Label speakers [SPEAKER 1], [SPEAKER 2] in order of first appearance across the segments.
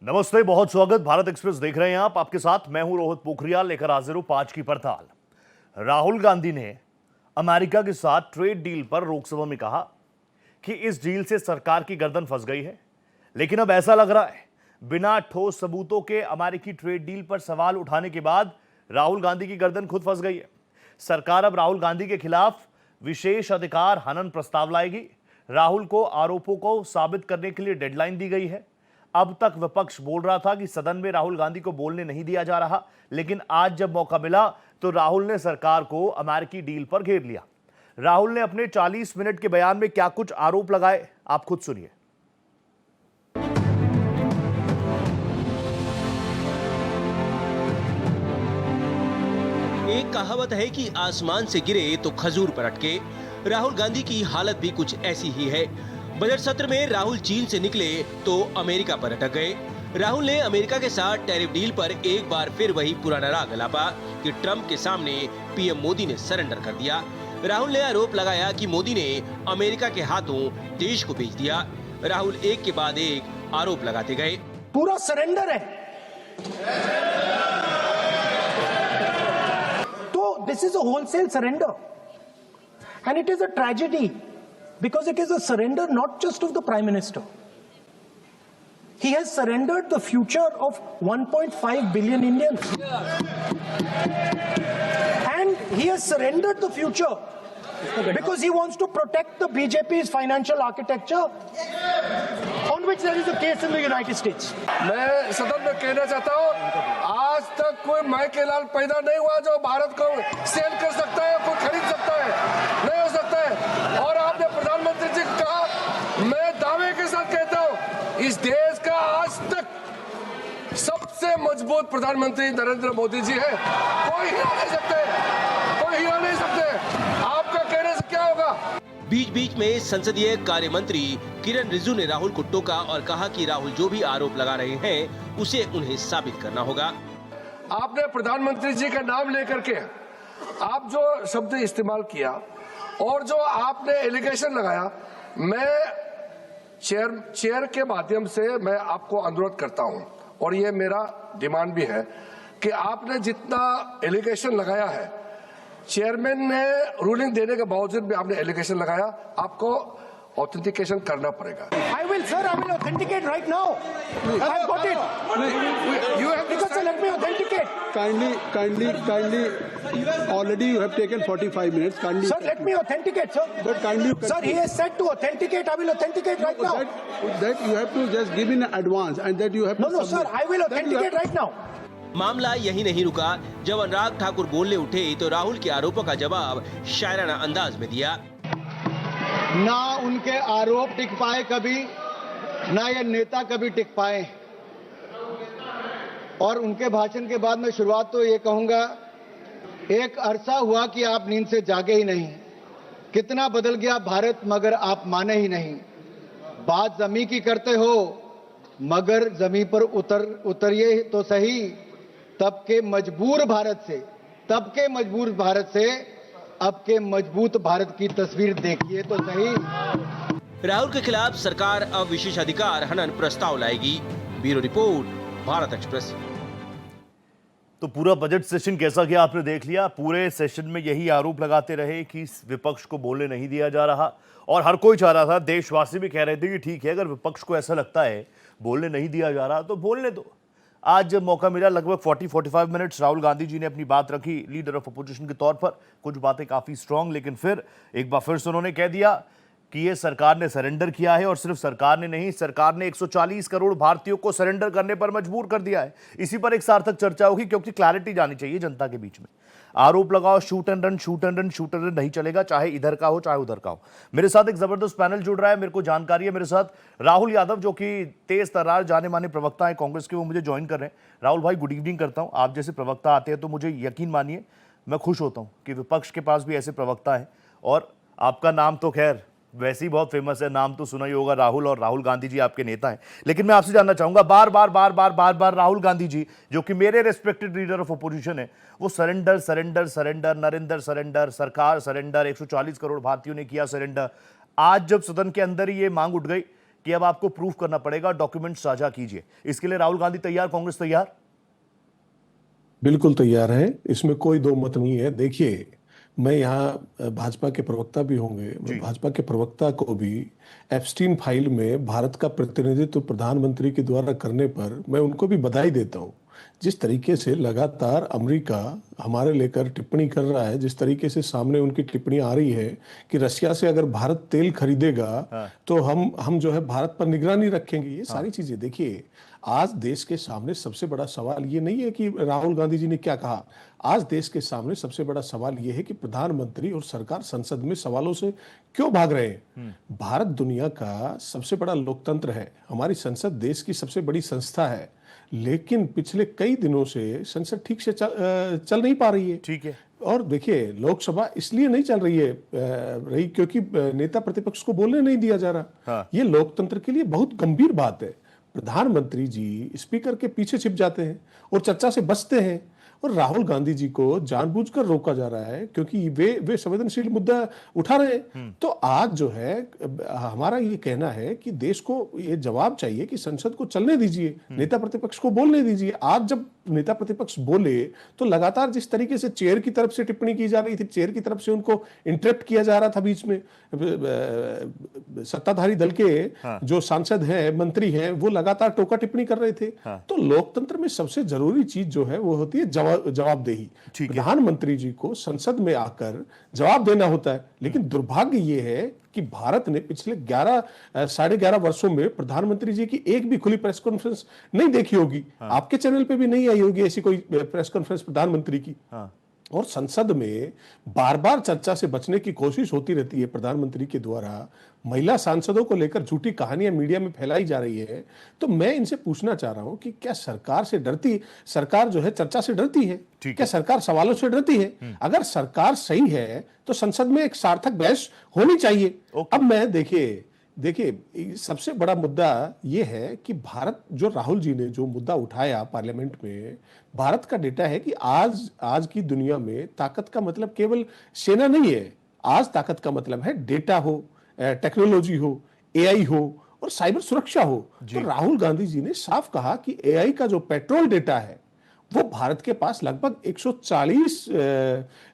[SPEAKER 1] नमस्ते, बहुत स्वागत। भारत एक्सप्रेस देख रहे हैं आप। आपके साथ मैं हूं रोहित पोखरियाल, लेकर हाजिर हूं 5 की पड़ताल। राहुल गांधी ने अमेरिका के साथ ट्रेड डील पर लोकसभा में कहा कि इस डील से सरकार की गर्दन फंस गई है, लेकिन अब ऐसा लग रहा है बिना ठोस सबूतों के अमेरिकी ट्रेड डील पर सवाल उठाने के बाद राहुल गांधी की गर्दन खुद फंस गई है। सरकार अब राहुल गांधी के खिलाफ विशेष अधिकार हनन प्रस्ताव लाएगी। राहुल को आरोपों को साबित करने के लिए डेडलाइन दी गई है। अब तक विपक्ष बोल रहा था कि सदन में राहुल गांधी को बोलने नहीं दिया जा रहा, लेकिन आज जब मौका मिला तो राहुल ने सरकार को अमेरिकी डील पर घेर लिया। राहुल ने अपने 40 मिनट के बयान में क्या कुछ आरोप लगाए, आप खुद सुनिए।
[SPEAKER 2] एक कहावत है कि आसमान से गिरे तो खजूर पर अटके। राहुल गांधी की हालत भी कुछ ऐसी ही है। बजट सत्र में राहुल चीन से निकले तो अमेरिका पर अटक गए। राहुल ने अमेरिका के साथ टैरिफ डील पर एक बार फिर वही पुराना राग अलापा कि ट्रंप के सामने पीएम मोदी ने सरेंडर कर दिया। राहुल ने आरोप लगाया कि मोदी ने अमेरिका के हाथों देश को बेच दिया। राहुल एक के बाद एक आरोप लगाते गए।
[SPEAKER 3] पूरा सरेंडर है। तो this is a wholesale surrender and it is a tragedy because it is a surrender not just of the Prime Minister. He has surrendered the future of 1.5 billion Indians. And he has surrendered the future because he wants to protect the BJP's financial architecture on which there is a case in the United States.
[SPEAKER 4] मैं सदन में कहना चाहता हूँ, आज तक कोई माइके लाल पैदा नहीं हुआ जो भारत को सेल कर सकता है, कोई खरीद सकता है, नहीं हो सकता है। और आपने प्रधानमंत्री जी को कहा, मैं दावे के साथ कहता हूँ, इस देश का आज तक सबसे मजबूत प्रधानमंत्री नरेंद्र मोदी जी है। कोई हिला नहीं सकते, कोई हिला नहीं सकते। आपका कहने से क्या होगा?
[SPEAKER 2] बीच बीच में संसदीय कार्य मंत्री किरण रिजिजू ने राहुल को टोका और कहा कि राहुल जो भी आरोप लगा रहे हैं उसे उन्हें साबित करना होगा।
[SPEAKER 4] आपने प्रधानमंत्री जी का नाम लेकर के आप जो शब्द इस्तेमाल किया और जो आपने एलिगेशन लगाया, मैं चेयर के माध्यम से मैं आपको अनुरोध करता हूं और ये मेरा डिमांड भी है कि आपने जितना एलिगेशन लगाया है, चेयरमैन ने रूलिंग देने के बावजूद भी आपने एलिगेशन लगाया, आपको ऑथेंटिकेशन करना पड़ेगा।
[SPEAKER 3] I will, sir. I will authenticate right now. I've got it.
[SPEAKER 4] You have
[SPEAKER 3] Because sir, let me authenticate.
[SPEAKER 5] Kindly. Already you have taken 45 minutes. Kindly.
[SPEAKER 3] Sir, let me authenticate, sir.
[SPEAKER 5] But kindly.
[SPEAKER 3] Sir, he has said to authenticate. I will authenticate right now.
[SPEAKER 5] That you have to just give in advance and that you have to.
[SPEAKER 3] No, sir. I will authenticate right now.
[SPEAKER 2] मामला यही नहीं रुका। जब अनुराग ठाकुर बोलने उठे तो राहुल के आरोपों का जवाब शायराना अंदाज में दिया।
[SPEAKER 6] ना उनके आरोप टिक पाए कभी, ना ये नेता कभी टिक पाए। और उनके भाषण के बाद मैं शुरुआत तो ये कहूंगा, एक अरसा हुआ कि आप नींद से जागे ही नहीं। कितना बदल गया भारत मगर आप माने ही नहीं। बात जमी की करते हो मगर जमी पर उतरिए तो सही। तब के मजबूर भारत से अब के मजबूत भारत की तस्वीर देखिए तो सही।
[SPEAKER 2] राहुल के खिलाफ सरकार अब विशेष अधिकार हनन प्रस्ताव लाएगी। Bureau report, Bharat express.
[SPEAKER 1] तो पूरा बजट सेशन कैसा गया आपने देख लिया। पूरे सेशन में यही आरोप लगाते रहे कि विपक्ष को बोलने नहीं दिया जा रहा, और हर कोई चाह रहा था, देशवासी भी कह रहे थे कि ठीक है, अगर विपक्ष को ऐसा लगता है बोलने नहीं दिया जा रहा तो बोलने दो। आज जब मौका मिला, लगभग 40-45 मिनट्स राहुल गांधी जी ने अपनी बात रखी लीडर ऑफ अपोजिशन के तौर पर। कुछ बातें काफ़ी स्ट्रांग, लेकिन फिर एक बार फिर से उन्होंने कह दिया कि ये सरकार ने सरेंडर किया है, और सिर्फ सरकार ने नहीं, सरकार ने 140 करोड़ भारतीयों को सरेंडर करने पर मजबूर कर दिया है। इसी पर एक सार्थक चर्चा होगी, क्योंकि क्लैरिटी जानी चाहिए जनता के बीच में। आरोप लगाओ, शूट एंड रन नहीं चलेगा, चाहे इधर का हो चाहे उधर का हो। मेरे साथ एक जबरदस्त पैनल जुड़ रहा है, मेरे को जानकारी है। मेरे साथ राहुल यादव, जो कि तेज तर्रार जाने माने प्रवक्ता हैं कांग्रेस के, वो मुझे ज्वाइन कर रहे हैं। राहुल भाई, गुड इवनिंग करता हूं। आप जैसे प्रवक्ता आते हैं तो मुझे यकीन मानिए मैं खुश होता हूं कि विपक्ष के पास भी ऐसे प्रवक्ता हैं। और आपका नाम तो खैर वैसे ही बहुत फेमस है, नाम तो सुना ही होगा राहुल, और राहुल गांधी जी आपके नेता हैं। लेकिन मैं आपसे जानना चाहूंगा, बार बार राहुल गांधी जी, जो कि मेरे रेस्पेक्टेड लीडर ऑफ अपोजिशन है, वो सरेंडर, नरेंद्र सरेंडर, सरकार सरेंडर, 140 करोड़ भारतीयों ने किया सरेंडर। आज जब सदन के अंदर ही ये मांग उठ गई कि अब आपको प्रूफ करना पड़ेगा, डॉक्यूमेंट साझा कीजिए। इसके लिए राहुल गांधी तैयार, कांग्रेस तैयार?
[SPEAKER 7] बिल्कुल तैयार है, इसमें कोई दो मत नहीं है। देखिए, मैं यहाँ भाजपा के प्रवक्ता भी होंगे, मैं भाजपा के प्रवक्ता को भी एप्स्टीन फाइल में भारत का प्रतिनिधित्व प्रधानमंत्री के द्वारा करने पर मैं उनको भी बधाई देता हूँ। जिस तरीके से लगातार अमेरिका हमारे लेकर टिप्पणी कर रहा है, जिस तरीके से सामने उनकी टिप्पणी आ रही है कि रशिया से अगर भारत तेल खरीदेगा तो हम जो है भारत पर निगरानी रखेंगे, ये सारी चीजें। देखिए, आज देश के सामने सबसे बड़ा सवाल ये नहीं है कि राहुल गांधी जी ने क्या कहा। आज देश के सामने सबसे बड़ा सवाल ये है कि प्रधानमंत्री और सरकार संसद में सवालों से क्यों भाग रहे हैं। भारत दुनिया का सबसे बड़ा लोकतंत्र है, हमारी संसद देश की सबसे बड़ी संस्था है, लेकिन पिछले कई दिनों से संसद ठीक से चल नहीं पा रही है।
[SPEAKER 1] ठीक है।
[SPEAKER 7] और देखिए, लोकसभा इसलिए नहीं चल रही है क्योंकि नेता प्रतिपक्ष को बोलने नहीं दिया जा रहा। ये लोकतंत्र के लिए बहुत गंभीर बात है। प्रधानमंत्री जी स्पीकर के पीछे छिप जाते हैं और चर्चा से बचते हैं, और राहुल गांधी जी को जानबूझकर रोका जा रहा है क्योंकि वे संवेदनशील मुद्दा उठा रहे हैं। तो आज जो है हमारा ये कहना है कि देश को ये जवाब चाहिए कि संसद को चलने दीजिए, नेता प्रतिपक्ष को बोलने दीजिए। आज जब नेता प्रतिपक्ष बोले तो लगातार जिस तरीके से चेयर की तरफ से टिप्पणी की जा रही थी, चेयर की तरफ से उनको इंटरप्ट किया जा रहा था बीच में, सत्ताधारी दल के जो सांसद हैं, मंत्री हैं, वो लगातार टोका टिप्पणी कर रहे थे। तो लोकतंत्र में सबसे जरूरी चीज जो है वो होती है जवाबदेही। प्रधानमंत्री जी को संसद में आकर जवाब देना होता है, लेकिन दुर्भाग्य ये है कि भारत ने पिछले 11-11.5 वर्षों में प्रधानमंत्री जी की एक भी खुली प्रेस कॉन्फ्रेंस नहीं देखी होगी। आपके चैनल पे भी नहीं आई होगी ऐसी कोई प्रेस कॉन्फ्रेंस प्रधानमंत्री की। और संसद में बार बार चर्चा से बचने की कोशिश होती रहती है प्रधानमंत्री के द्वारा। महिला सांसदों को लेकर झूठी कहानियां मीडिया में फैलाई जा रही है। तो मैं इनसे पूछना चाह रहा हूं कि क्या सरकार जो है चर्चा से डरती है? क्या सरकार सवालों से डरती है? अगर सरकार सही है तो संसद में एक सार्थक बहस होनी चाहिए। अब मैं देखिए सबसे बड़ा मुद्दा यह है कि भारत, जो राहुल जी ने जो मुद्दा उठाया पार्लियामेंट में, भारत का डेटा है कि आज की दुनिया में ताकत का मतलब केवल सेना नहीं है। आज ताकत का मतलब है डेटा हो, टेक्नोलॉजी हो, एआई हो और साइबर सुरक्षा हो। तो राहुल गांधी जी ने साफ कहा कि एआई का जो पेट्रोल डेटा है वो भारत के पास लगभग 140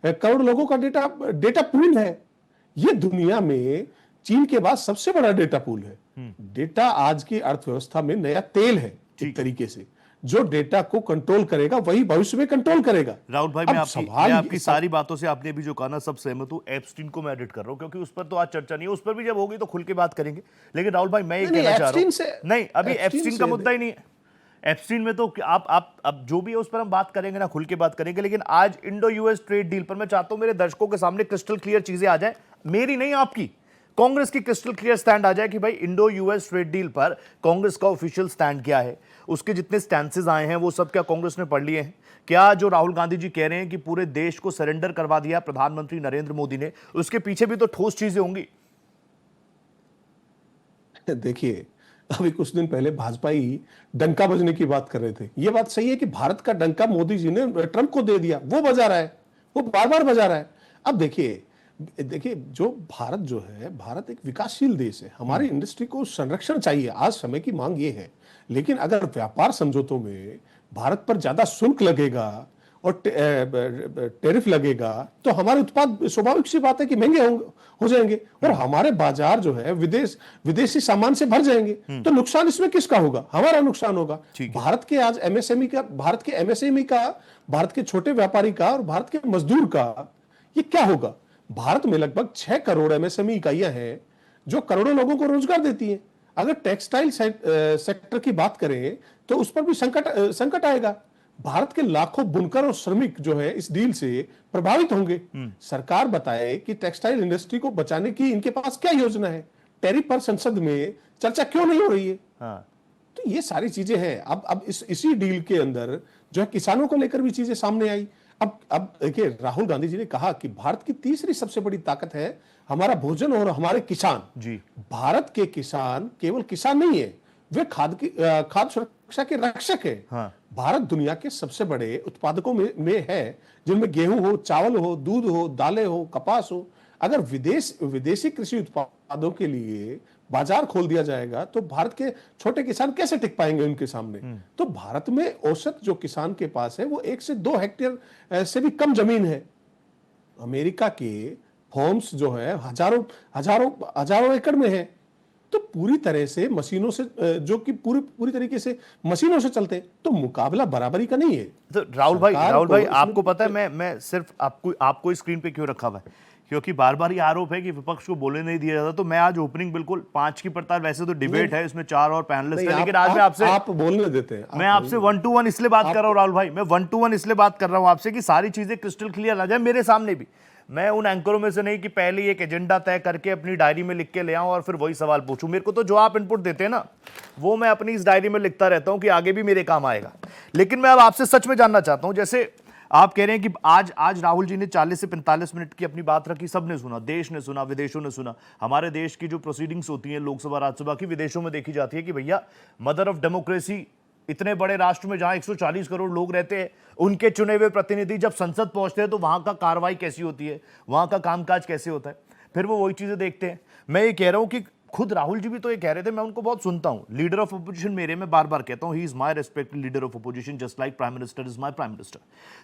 [SPEAKER 7] करोड़ लोगों का डेटा पूल है। ये दुनिया में चीन के बाद सबसे बड़ा डेटा पूल है। डेटा आज की अर्थव्यवस्था में नया तेल है। एक तरीके से जो डेटा को कंट्रोल करेगा वही भविष्य में कंट्रोल करेगा।
[SPEAKER 1] राहुल भाई, मैं आपकी सारी बातों से आपने भी जो कहा ना, सब सहमत हूं। एप्स्टीन को मैं एडिट कर रहा हूं क्योंकि उस पर तो आज चर्चा नहीं है, उस पर भी जब होगी तो खुल के बात करेंगे। लेकिन राहुल भाई, मैं ये कहना चाह रहा हूं, नहीं, अभी एप्स्टीन का मुद्दा ही नहीं है। एप्स्टीन में तो आप अब जो भी है उस पर हम बात करेंगे ना, खुल के बात करेंगे। लेकिन आज इंडो यूएस ट्रेड डील पर मैं चाहता हूं मेरे दर्शकों के सामने क्रिस्टल क्लियर चीजें आ जाए, मेरी नहीं आपकी, कांग्रेस की क्रिस्टल क्लियर स्टैंड आ जाए कि भाई इंडो यूएस ट्रेड डील पर कांग्रेस का ऑफिशियल स्टैंड क्या है। उसके जितने स्टैंसेस आए हैं वो सब क्या कांग्रेस ने पढ़ लिए हैं? क्या जो राहुल गांधी जी कह रहे हैं कि पूरे देश को सरेंडर करवा दिया प्रधानमंत्री नरेंद्र मोदी ने, उसके पीछे भी तो ठोस चीजें होंगी?
[SPEAKER 7] देखिए, अभी कुछ दिन पहले भाजपाई डंका बजने की बात कर रहे थे। यह बात सही है कि भारत का डंका मोदी जी ने ट्रंप को दे दिया, वो बजा रहा है, वो बार बार बजा रहा है। अब देखिए जो भारत एक विकासशील देश है, हमारी इंडस्ट्री को संरक्षण चाहिए, आज समय की मांग ये है। लेकिन अगर व्यापार समझौतों में भारत पर ज्यादा शुल्क लगेगा और टैरिफ लगेगा तो हमारे उत्पाद स्वाभाविक सी बात है कि महंगे हो जाएंगे और हमारे बाजार जो है विदेशी सामान से भर जाएंगे। तो नुकसान इसमें किसका होगा? हमारा नुकसान होगा। भारत के आज एमएसएमई का, भारत के छोटे व्यापारी का और भारत के मजदूर का ये क्या होगा? भारत में लगभग 6 करोड़ एमएसएमई इकाइयां हैं जो करोड़ों लोगों को रोजगार देती हैं। अगर टेक्सटाइल सेक्टर की बात करें तो उस पर भी संकट आएगा। भारत के लाखों बुनकर और श्रमिक जो है इस डील से प्रभावित होंगे। सरकार बताए कि टेक्सटाइल इंडस्ट्री को बचाने की इनके पास क्या योजना है? टैरिफ पर संसद में चर्चा क्यों नहीं हो रही है? तो ये सारी चीजें हैं। अब इसी डील के अंदर जो है किसानों को लेकर भी चीजें सामने आई। अब देखिए, राहुल गांधी जी ने कहा कि भारत की तीसरी सबसे बड़ी ताकत है हमारा भोजन और हमारे किसान। जी, भारत के किसान केवल किसान नहीं है, वे खाद्य सुरक्षा के रक्षक है। भारत दुनिया के सबसे बड़े उत्पादकों में है, जिनमें गेहूं हो, चावल हो, दूध हो, दालें हो, कपास हो। अगर विदेशी कृषि उत्पाद उत्पादों के लिए बाजार खोल दिया जाएगा तो भारत के छोटे किसान कैसे टिक पाएंगे उनके सामने। तो भारत में औसत जो किसान के पास है वो 1 से 2 हेक्टेयर से भी कम जमीन है। अमेरिका के फॉर्म्स जो है हजारों एकड़ में है। तो पूरी तरह से मशीनों से जो कि पूरी तरीके से मशीनों से चलते, तो मुकाबला बराबरी का नहीं है।
[SPEAKER 1] तो राहुल भाई आपको पता है मैं सिर्फ आपको स्क्रीन पे क्यों रखा हुआ है, क्योंकि बार बार ये आरोप है कि विपक्ष को बोलने नहीं दिया जाता। तो मैं आज ओपनिंग बिल्कुल 5 की पड़ताल, वैसे तो डिबेट है इसमें 4 और पैनलिस्ट है, लेकिन आज मैं आपसे
[SPEAKER 7] आप बोलने देते हैं।
[SPEAKER 1] मैं आपसे 1 to 1 इसलिए बात कर रहा हूं राहुल भाई, मैं 1 to 1 इसलिए बात कर रहा हूं आपसे कि सारी चीजें क्रिस्टल क्लियर आ जाए मेरे सामने भी। मैं उन एंकरों में से नहीं कि पहले एक एजेंडा तय करके अपनी डायरी में लिख के ले आऊं और फिर वही सवाल पूछूं। मेरे को तो जो आप इनपुट देते हैं ना, वो मैं अपनी इस डायरी में लिखता रहता हूं कि आगे भी मेरे काम आएगा। लेकिन मैं अब आपसे सच में जानना चाहता हूं, जैसे आप कह रहे हैं कि आज राहुल जी ने 40 से 45 मिनट की अपनी बात रखी, सबने सुना, देश ने सुना, विदेशों ने सुना। हमारे देश की जो प्रोसीडिंग्स होती हैं लोकसभा राज्यसभा की, विदेशों में देखी जाती है कि भैया मदर ऑफ डेमोक्रेसी, इतने बड़े राष्ट्र में जहां 140 करोड़ लोग रहते हैं, उनके चुने हुए प्रतिनिधि जब संसद पहुंचते हैं तो वहां का कार्रवाई कैसी होती है, वहां का कामकाज कैसे होता है, फिर वो वही चीजें देखते हैं। मैं ये कह रहा हूं कि खुद राहुल जी भी तो ये कह रहे थे, मैं उनको बहुत सुनता हूं, लीडर ऑफ अपोजिशन मेरे, मैं बार बार कहता हूं he is my respected leader of opposition just like prime minister is my prime minister.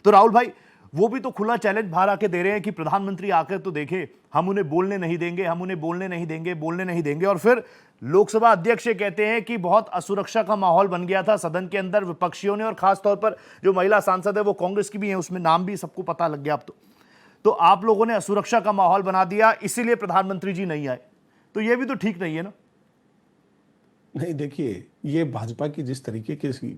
[SPEAKER 1] तो राहुल भाई वो भी तो खुला चैलेंज बाहर आके दे रहे हैं कि प्रधानमंत्री आकर तो देखे, हम उन्हें बोलने नहीं देंगे, हम उन्हें बोलने नहीं देंगे। और फिर लोकसभा अध्यक्ष कहते हैं कि बहुत असुरक्षा का माहौल बन गया था सदन के अंदर, विपक्षियों ने, और खासतौर पर जो महिला सांसद है वो कांग्रेस की भी है, उसमें नाम भी सबको पता लग गया अब तो आप लोगों ने असुरक्षा का माहौल बना दिया, इसीलिए प्रधानमंत्री जी नहीं आए। तो ये भी तो ठीक नहीं है ना।
[SPEAKER 7] नहीं, देखिए, ये भाजपा की जिस तरीके की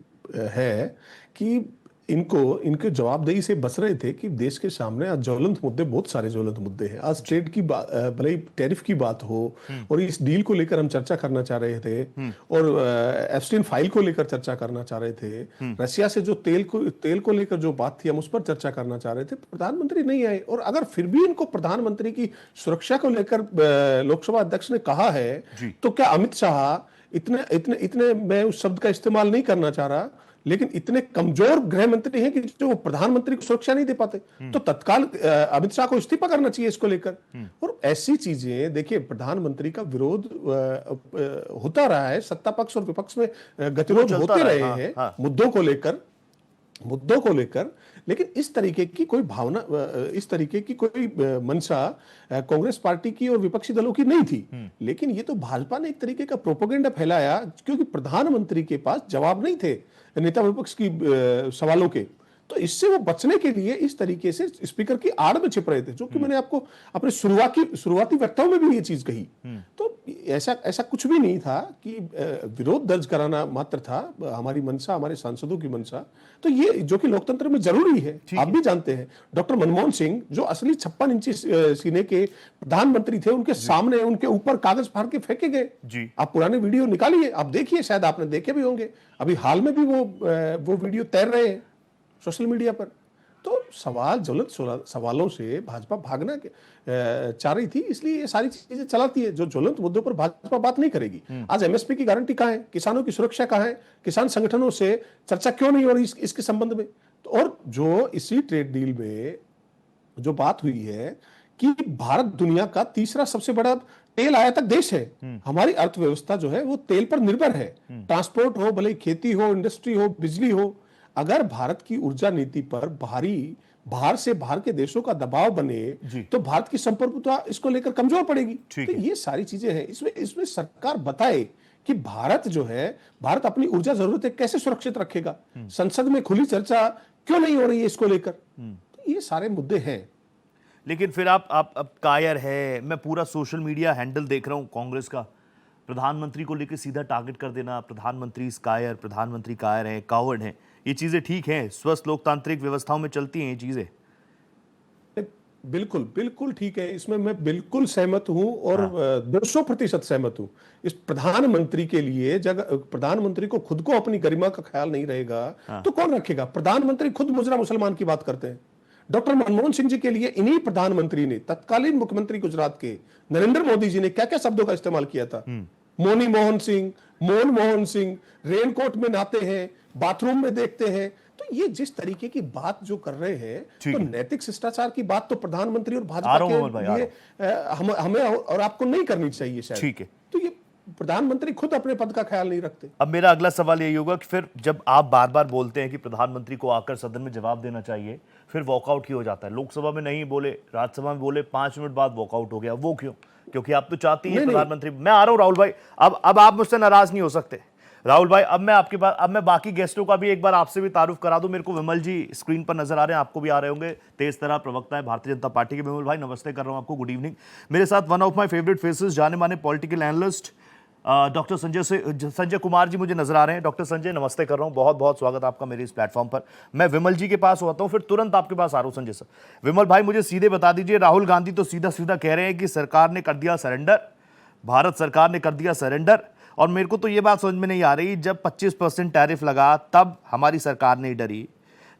[SPEAKER 7] है कि इनके जवाबदेही से बच रहे थे कि देश के सामने आज ज्वलंत मुद्दे, बहुत सारे ज्वलंत मुद्दे हैं। आज ट्रेड की बात, भले ही टैरिफ की बात हो, और इस डील को लेकर हम चर्चा करना चाह रहे थे, और एप्स्टीन फाइल को लेकर चर्चा करना चाह रहे थे, रशिया से जो तेल को लेकर जो बात थी हम उस पर चर्चा करना चाह रहे थे। प्रधानमंत्री नहीं आए, और अगर फिर भी इनको प्रधानमंत्री की सुरक्षा को लेकर लोकसभा अध्यक्ष ने कहा है, तो क्या अमित शाह इतने मैं उस शब्द का इस्तेमाल नहीं करना चाह रहा, लेकिन इतने कमजोर गृह मंत्री हैं कि जो प्रधानमंत्री को सुरक्षा नहीं दे पाते, तो तत्काल अमित शाह को इस्तीफा करना चाहिए इसको लेकर। और ऐसी चीजें देखिए, प्रधानमंत्री का विरोध होता रहा है, सत्ता पक्ष और विपक्ष में गतिरोध होते रहे हैं मुद्दों को लेकर, लेकिन इस तरीके की कोई भावना, इस तरीके की कोई मंशा कांग्रेस पार्टी की और विपक्षी दलों की नहीं थी। लेकिन ये तो भाजपा ने एक तरीके का प्रोपेगेंडा फैलाया, क्योंकि प्रधानमंत्री के पास जवाब नहीं थे नेता विपक्ष की सवालों के। तो इससे वो बचने के लिए इस तरीके से स्पीकर की आड़ में छिप रहे थे, जो कि मैंने आपको अपने शुरुआती वक्तव्यों में भी ये चीज कही। तो ऐसा कुछ भी नहीं था कि विरोध दर्ज कराना मात्र था हमारी मंशा, हमारे सांसदों की मंशा। तो ये जो कि लोकतंत्र में जरूरी है, आप भी जानते हैं। डॉक्टर मनमोहन सिंह, जो असली 56 इंची सीने के प्रधानमंत्री थे, उनके सामने उनके ऊपर कागज फाड़ के फेंके गए। आप पुराने वीडियो निकालिए, आप देखिए, शायद आपने देखे भी होंगे, अभी हाल में भी वो वीडियो तैर रहे हैं सोशल मीडिया पर। तो ज्वलंत सवालों से भाजपा भागना चाह रही थी, इसलिए ये सारी चीजें चलाती है। जो ज्वलंत मुद्दों पर भाजपा बात नहीं करेगी। आज एमएसपी की गारंटी कहाँ है, किसानों की सुरक्षा कहाँ है, किसान संगठनों से चर्चा क्यों नहीं हो रही इसके संबंध में। तो और जो इसी ट्रेड डील में जो बात हुई है कि भारत दुनिया का तीसरा सबसे बड़ा तेल आयातक देश है, हमारी अर्थव्यवस्था जो है वो तेल पर निर्भर है। ट्रांसपोर्ट हो, भले खेती हो, इंडस्ट्री हो, बिजली हो, अगर भारत की ऊर्जा नीति पर बाहर से बाहर के देशों का दबाव बने तो भारत की संप्रभुता इसको लेकर कमजोर पड़ेगी। तो ये सारी चीजें हैं। इसमें सरकार बताए कि भारत अपनी ऊर्जा जरूरतें कैसे सुरक्षित रखेगा। संसद में खुली चर्चा क्यों नहीं हो रही है इसको लेकर। तो ये सारे मुद्दे हैं।
[SPEAKER 1] लेकिन फिर आप कायर है, मैं पूरा सोशल मीडिया हैंडल देख रहा हूं कांग्रेस का, प्रधानमंत्री को लेकर सीधा टारगेट कर देना, प्रधानमंत्री कायर है, कावर्ड है। ये चीजें ठीक हैं, स्वस्थ लोकतांत्रिक व्यवस्थाओं में चलती हैं ये चीजें।
[SPEAKER 7] बिल्कुल ठीक है, इसमें मैं बिल्कुल सहमत हूं, और 200% सहमत हूं। इस प्रधानमंत्री के लिए, प्रधानमंत्री को खुद को अपनी गरिमा का ख्याल नहीं रहेगा तो कौन रखेगा। प्रधानमंत्री खुद मुजरा मुसलमान की बात करते हैं। डॉक्टर मनमोहन सिंह जी के लिए इन्हीं प्रधानमंत्री ने, तत्कालीन मुख्यमंत्री गुजरात के नरेंद्र मोदी जी ने क्या क्या शब्दों का इस्तेमाल किया था। मोनी मोहन सिंह, मोहन सिंह, रेनकोट में नहाते हैं, बाथरूम में देखते हैं। तो ये जिस तरीके की बात जो कर रहे हैं,
[SPEAKER 1] ठीक
[SPEAKER 7] तो
[SPEAKER 1] है।
[SPEAKER 7] नैतिक शिष्टाचार की बात तो प्रधानमंत्री और
[SPEAKER 1] आ
[SPEAKER 7] भाजपा
[SPEAKER 1] रहा हूं विमल भाई, आ
[SPEAKER 7] के लिए हमें और आपको नहीं करनी चाहिए शायद।
[SPEAKER 1] ठीक है।
[SPEAKER 7] तो ये प्रधानमंत्री खुद अपने पद का ख्याल नहीं रखते।
[SPEAKER 1] अब मेरा अगला सवाल यही होगा कि फिर जब आप बार बार बोलते हैं कि प्रधानमंत्री को आकर सदन में जवाब देना चाहिए, फिर वॉकआउट क्यों हो जाता है? लोकसभा में नहीं बोले, राज्यसभा में बोले, 5 मिनट बाद वॉकआउट हो गया, वो क्यों? क्योंकि आप तो चाहती हैं प्रधानमंत्री। मैं आ रहा हूं राहुल भाई, अब आप मुझसे नाराज नहीं हो सकते राहुल भाई। अब मैं आपके पास, अब मैं बाकी गेस्टों का भी एक बार आपसे भी तारुफ करा दूं। मेरे को विमल जी स्क्रीन पर नजर आ रहे हैं, आपको भी आ रहे होंगे। तेज तरह प्रवक्ता है भारतीय जनता पार्टी के। विमल भाई नमस्ते कर रहा हूं आपको, गुड इवनिंग। मेरे साथ one of my favourite faces, जाने माने political analyst doctor Sanjay Kumar ji मुझे नजर आ रहे हैं। डॉक्टर संजय नमस्ते कर रहा हूं, बहुत बहुत स्वागत आपका मेरे इस प्लेटफॉर्म पर। मैं विमल जी के पास होता हूं, फिर तुरंत आपके पास आ रहा हूं संजय सर। विमल भाई मुझे सीधे बता दीजिए, राहुल गांधी तो सीधा सीधा कह रहे हैं कि सरकार ने कर दिया सरेंडर, भारत सरकार ने कर दिया सरेंडर। और मेरे को तो ये बात समझ में नहीं आ रही, जब 25% टैरिफ लगा तब हमारी सरकार नहीं डरी,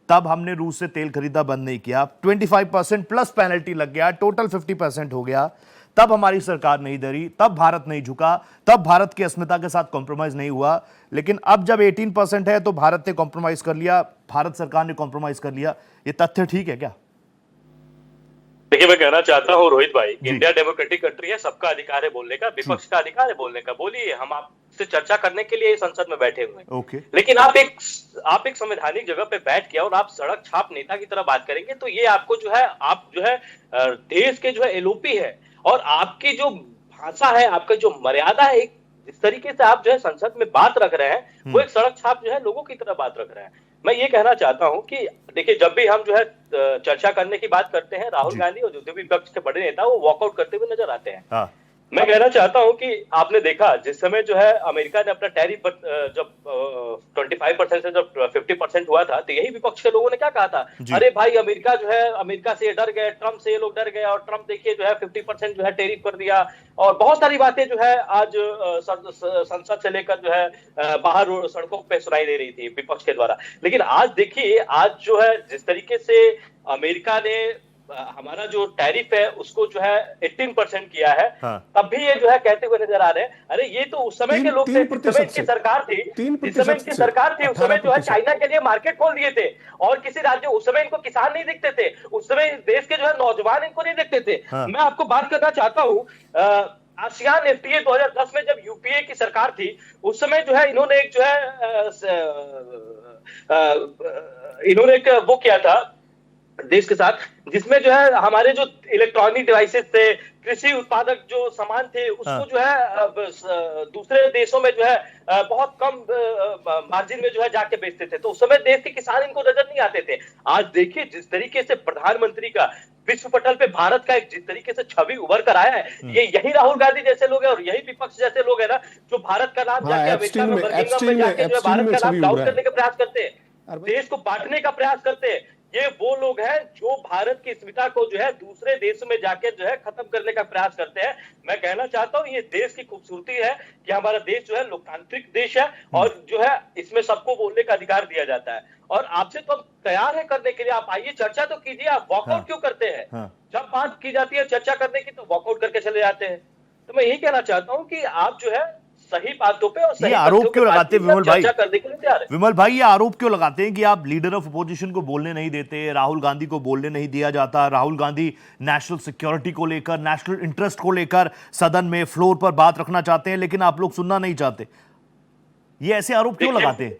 [SPEAKER 1] तब हमने रूस से तेल खरीदा बंद नहीं किया, 25% प्लस पेनल्टी लग गया, टोटल 50% हो गया, तब हमारी सरकार नहीं डरी, तब भारत नहीं झुका, तब भारत की अस्मिता के साथ कॉम्प्रोमाइज नहीं हुआ। लेकिन अब जब 18% है तो भारत ने कॉम्प्रोमाइज कर लिया, भारत सरकार ने कॉम्प्रोमाइज कर लिया। ये तथ्य ठीक है क्या?
[SPEAKER 8] देखिए, मैं कहना चाहता हूँ रोहित भाई, इंडिया डेमोक्रेटिक कंट्री है, सबका अधिकार है बोलने का, विपक्ष का अधिकार है बोलने का। बोलिए, हम आपसे चर्चा करने के लिए संसद में बैठे हुए हैं।
[SPEAKER 1] ओके।
[SPEAKER 8] लेकिन आप एक संवैधानिक जगह पे बैठ के और आप सड़क छाप नेता की तरह बात करेंगे तो ये आपको जो है, आप जो है देश के जो है एलओपी है, और आपकी जो भाषा है, आपका जो मर्यादा है, जिस तरीके से आप जो है संसद में बात रख रहे हैं, वो एक सड़क छाप जो है लोगों की तरह बात रख रहे हैं। मैं ये कहना चाहता हूं कि देखिए, जब भी हम जो है चर्चा करने की बात करते हैं, राहुल गांधी और जो भी विपक्ष के बड़े नेता वो वॉकआउट करते हुए नजर आते हैं।
[SPEAKER 1] हाँ।
[SPEAKER 8] मैं कहना चाहता हूं कि आपने देखा, जिस समय जो है अमेरिका ने अपना टैरिफ जब 25% से जब 50% हुआ था, तो यही विपक्ष के लोगों ने क्या कहा था, अरे भाई अमेरिका जो है, अमेरिका से डर गए, ट्रम्प से ये लोग डर गए, और ट्रम्प देखिए जो है 50% जो है टैरिफ कर दिया। और बहुत सारी बातें जो है आज संसद से लेकर जो है बाहर सड़कों पे सुनाई दे रही थी विपक्ष के द्वारा। लेकिन आज देखिए, आज जो है जिस तरीके से अमेरिका ने हमारा जो टैरिफ है उसको जो है 18% किया है, तब भी ये जो है कहते हुए नजर आ रहे हैं, अरे ये तो उस समय के लोग थे, जिस समय इनकी सरकार थी, जिस समय इनकी सरकार थी, उस समय जो है चाइना के लिए मार्केट खोल दिए थे, और किसी राज्य, उस समय इनको किसान नहीं दिखते थे, उस समय देश के जो है नौजवान इनको नहीं दिखते थे। मैं आपको बात करना चाहता हूँ, आसियान एफटीए 2010 में जब यूपीए की सरकार थी, उस समय जो है इन्होंने एक जो है इन्होंने एक वो किया था देश के साथ, जिसमें जो है हमारे जो इलेक्ट्रॉनिक डिवाइसेस थे, कृषि उत्पादक जो सामान थे, उसको जो है दूसरे देशों में जो है बहुत कम मार्जिन में जो है जाके बेचते थे। तो उस समय देश के किसान इनको नजर नहीं आते थे। आज देखिए, जिस तरीके से प्रधानमंत्री का विश्व पटल पे भारत का एक जिस तरीके से छवि उभर कर आया है, ये यही राहुल गांधी जैसे लोग हैं और यही विपक्ष जैसे लोग हैं ना, जो भारत का नाम जाके अमेरिका में बर्मिंघम में जाके जो है भारत का नाम डाउन करने का प्रयास करते हैं, देश को बांटने का प्रयास करते हैं। ये वो लोग हैं जो भारत की अस्मिता को जो है दूसरे देशों में जाके जो है खत्म करने का प्रयास करते हैं। मैं कहना चाहता हूं, ये देश की खूबसूरती है कि हमारा देश जो है लोकतांत्रिक देश है, और जो है इसमें सबको बोलने का अधिकार दिया जाता है। और आपसे तो हम तैयार है करने के लिए, आप आइए, चर्चा तो कीजिए। आप वॉकआउट क्यों करते हैं? जब बात की जाती है चर्चा करने की तो वॉकआउट करके चले जाते हैं। तो मैं यही कहना चाहता हूं कि आप जो है सही बातों पे और सही
[SPEAKER 1] आरोप क्यों लगाते हैं विमल भाई?
[SPEAKER 8] करने के लिए तैयार है।
[SPEAKER 1] विमल भाई, ये आरोप क्यों लगाते हैं कि आप लीडर ऑफ अपोजिशन को बोलने नहीं देते, राहुल गांधी को बोलने नहीं दिया जाता, राहुल गांधी नेशनल सिक्योरिटी को लेकर, नेशनल इंटरेस्ट को लेकर सदन में फ्लोर पर बात रखना चाहते हैं, लेकिन आप लोग सुनना नहीं चाहते? ये ऐसे आरोप क्यों लगाते हैं?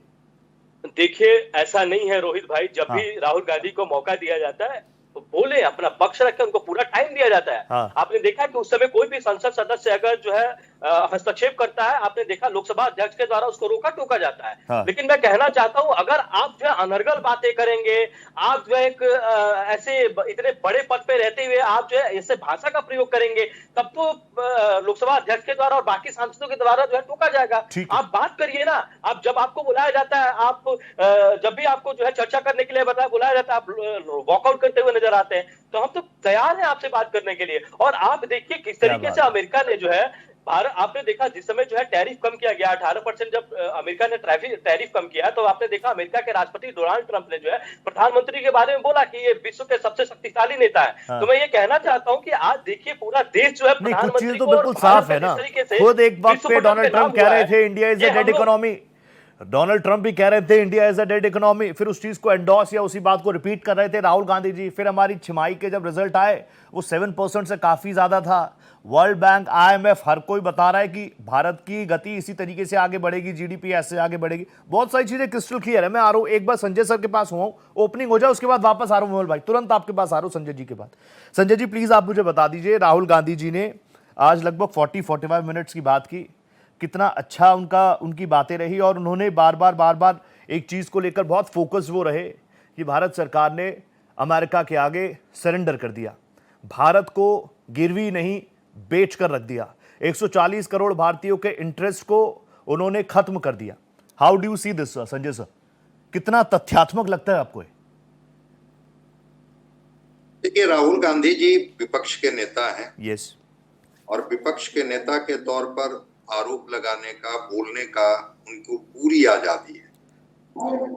[SPEAKER 8] देखिए, ऐसा नहीं है रोहित भाई, जब भी राहुल गांधी को मौका दिया जाता है तो बोले, अपना पक्ष रखे, उनको पूरा टाइम दिया जाता है। आपने देखा कि उस समय कोई भी संसद सदस्य अगर जो है हस्तक्षेप करता है, आपने देखा लोकसभा अध्यक्ष के द्वारा उसको रोका टोका जाता है। लेकिन मैं कहना चाहता हूं, अगर आप जो है अनर्गल बातें करेंगे, आप जो है एक ऐसे इतने बड़े पद पे रहते हुए आप जो है ऐसे भाषा का प्रयोग करेंगे, तब तो लोकसभा अध्यक्ष के द्वारा और बाकी सांसदों के द्वारा जो है टोका जाएगा। आप बात करिए ना। आप जब आपको बुलाया जाता है, आप जब भी आपको जो है चर्चा करने के लिए बुलाया जाता है, आप वॉकआउट करते हुए नजर आते हैं। तो हम तो तैयार हैं आपसे बात करने के लिए। और आप देखिए किस तरीके से अमेरिका ने जो है भारत, आपने देखा जिस समय जो है टैरिफ कम किया गया 18%, जब अमेरिका ने टैरिफ कम किया, तो आपने देखा अमेरिका के राष्ट्रपति डोनाल्ड ट्रंप ने जो है प्रधानमंत्री के बारे में बोला कि ये विश्व के सबसे शक्तिशाली नेता है। तो मैं ये कहना चाहता हूं कि आज देखिए पूरा देश जो है
[SPEAKER 1] कुछ चीज तो बिल्कुल साफ है ना। खुद एक वक्त पे डोनाल्ड ट्रंप कह रहे थे India is a dead economy, Donald Trump भी कह रहे थे India is a dead economy, फिर उस चीज को एंडोर्स या उसी बात को रिपीट कर रहे थे राहुल गांधी जी। फिर हमारी छिमाही के जब रिजल्ट आए वो 7% से काफी ज्यादा था। वर्ल्ड बैंक, IMF, हर कोई बता रहा है कि भारत की गति इसी तरीके से आगे बढ़ेगी, जीडीपी ऐसे आगे बढ़ेगी। बहुत सारी चीजें क्रिस्टल क्लियर है। मैं आ रहा हूं, एक बार संजय सर के पास हुआ, ओपनिंग हो जाए उसके बाद वापस आ रहा हूं मोहल भाई, तुरंत आपके पास आ रहा हूं संजय जी के बाद। संजय जी प्लीज आप मुझे बता दीजिए, राहुल गांधी जी ने आज लगभग 40-45 मिनट्स की बात की, कितना अच्छा उनकी बातें रही, और उन्होंने बार बार एक चीज को लेकर बहुत फोकस वो रहे कि भारत सरकार ने अमेरिका के आगे सरेंडर कर दिया, भारत को गिरवी नहीं बेच कर रख दिया, 140 करोड़ भारतीयों के इंटरेस्ट को उन्होंने खत्म कर दिया। How do you see this Sanjay sir, कितना तथ्यात्मक लगता है आपको?
[SPEAKER 9] देखिए, राहुल गांधी जी विपक्ष के नेता हैं।
[SPEAKER 1] यस।
[SPEAKER 9] और विपक्ष के नेता के तौर पर आरोप लगाने का, बोलने का उनको पूरी आजादी है।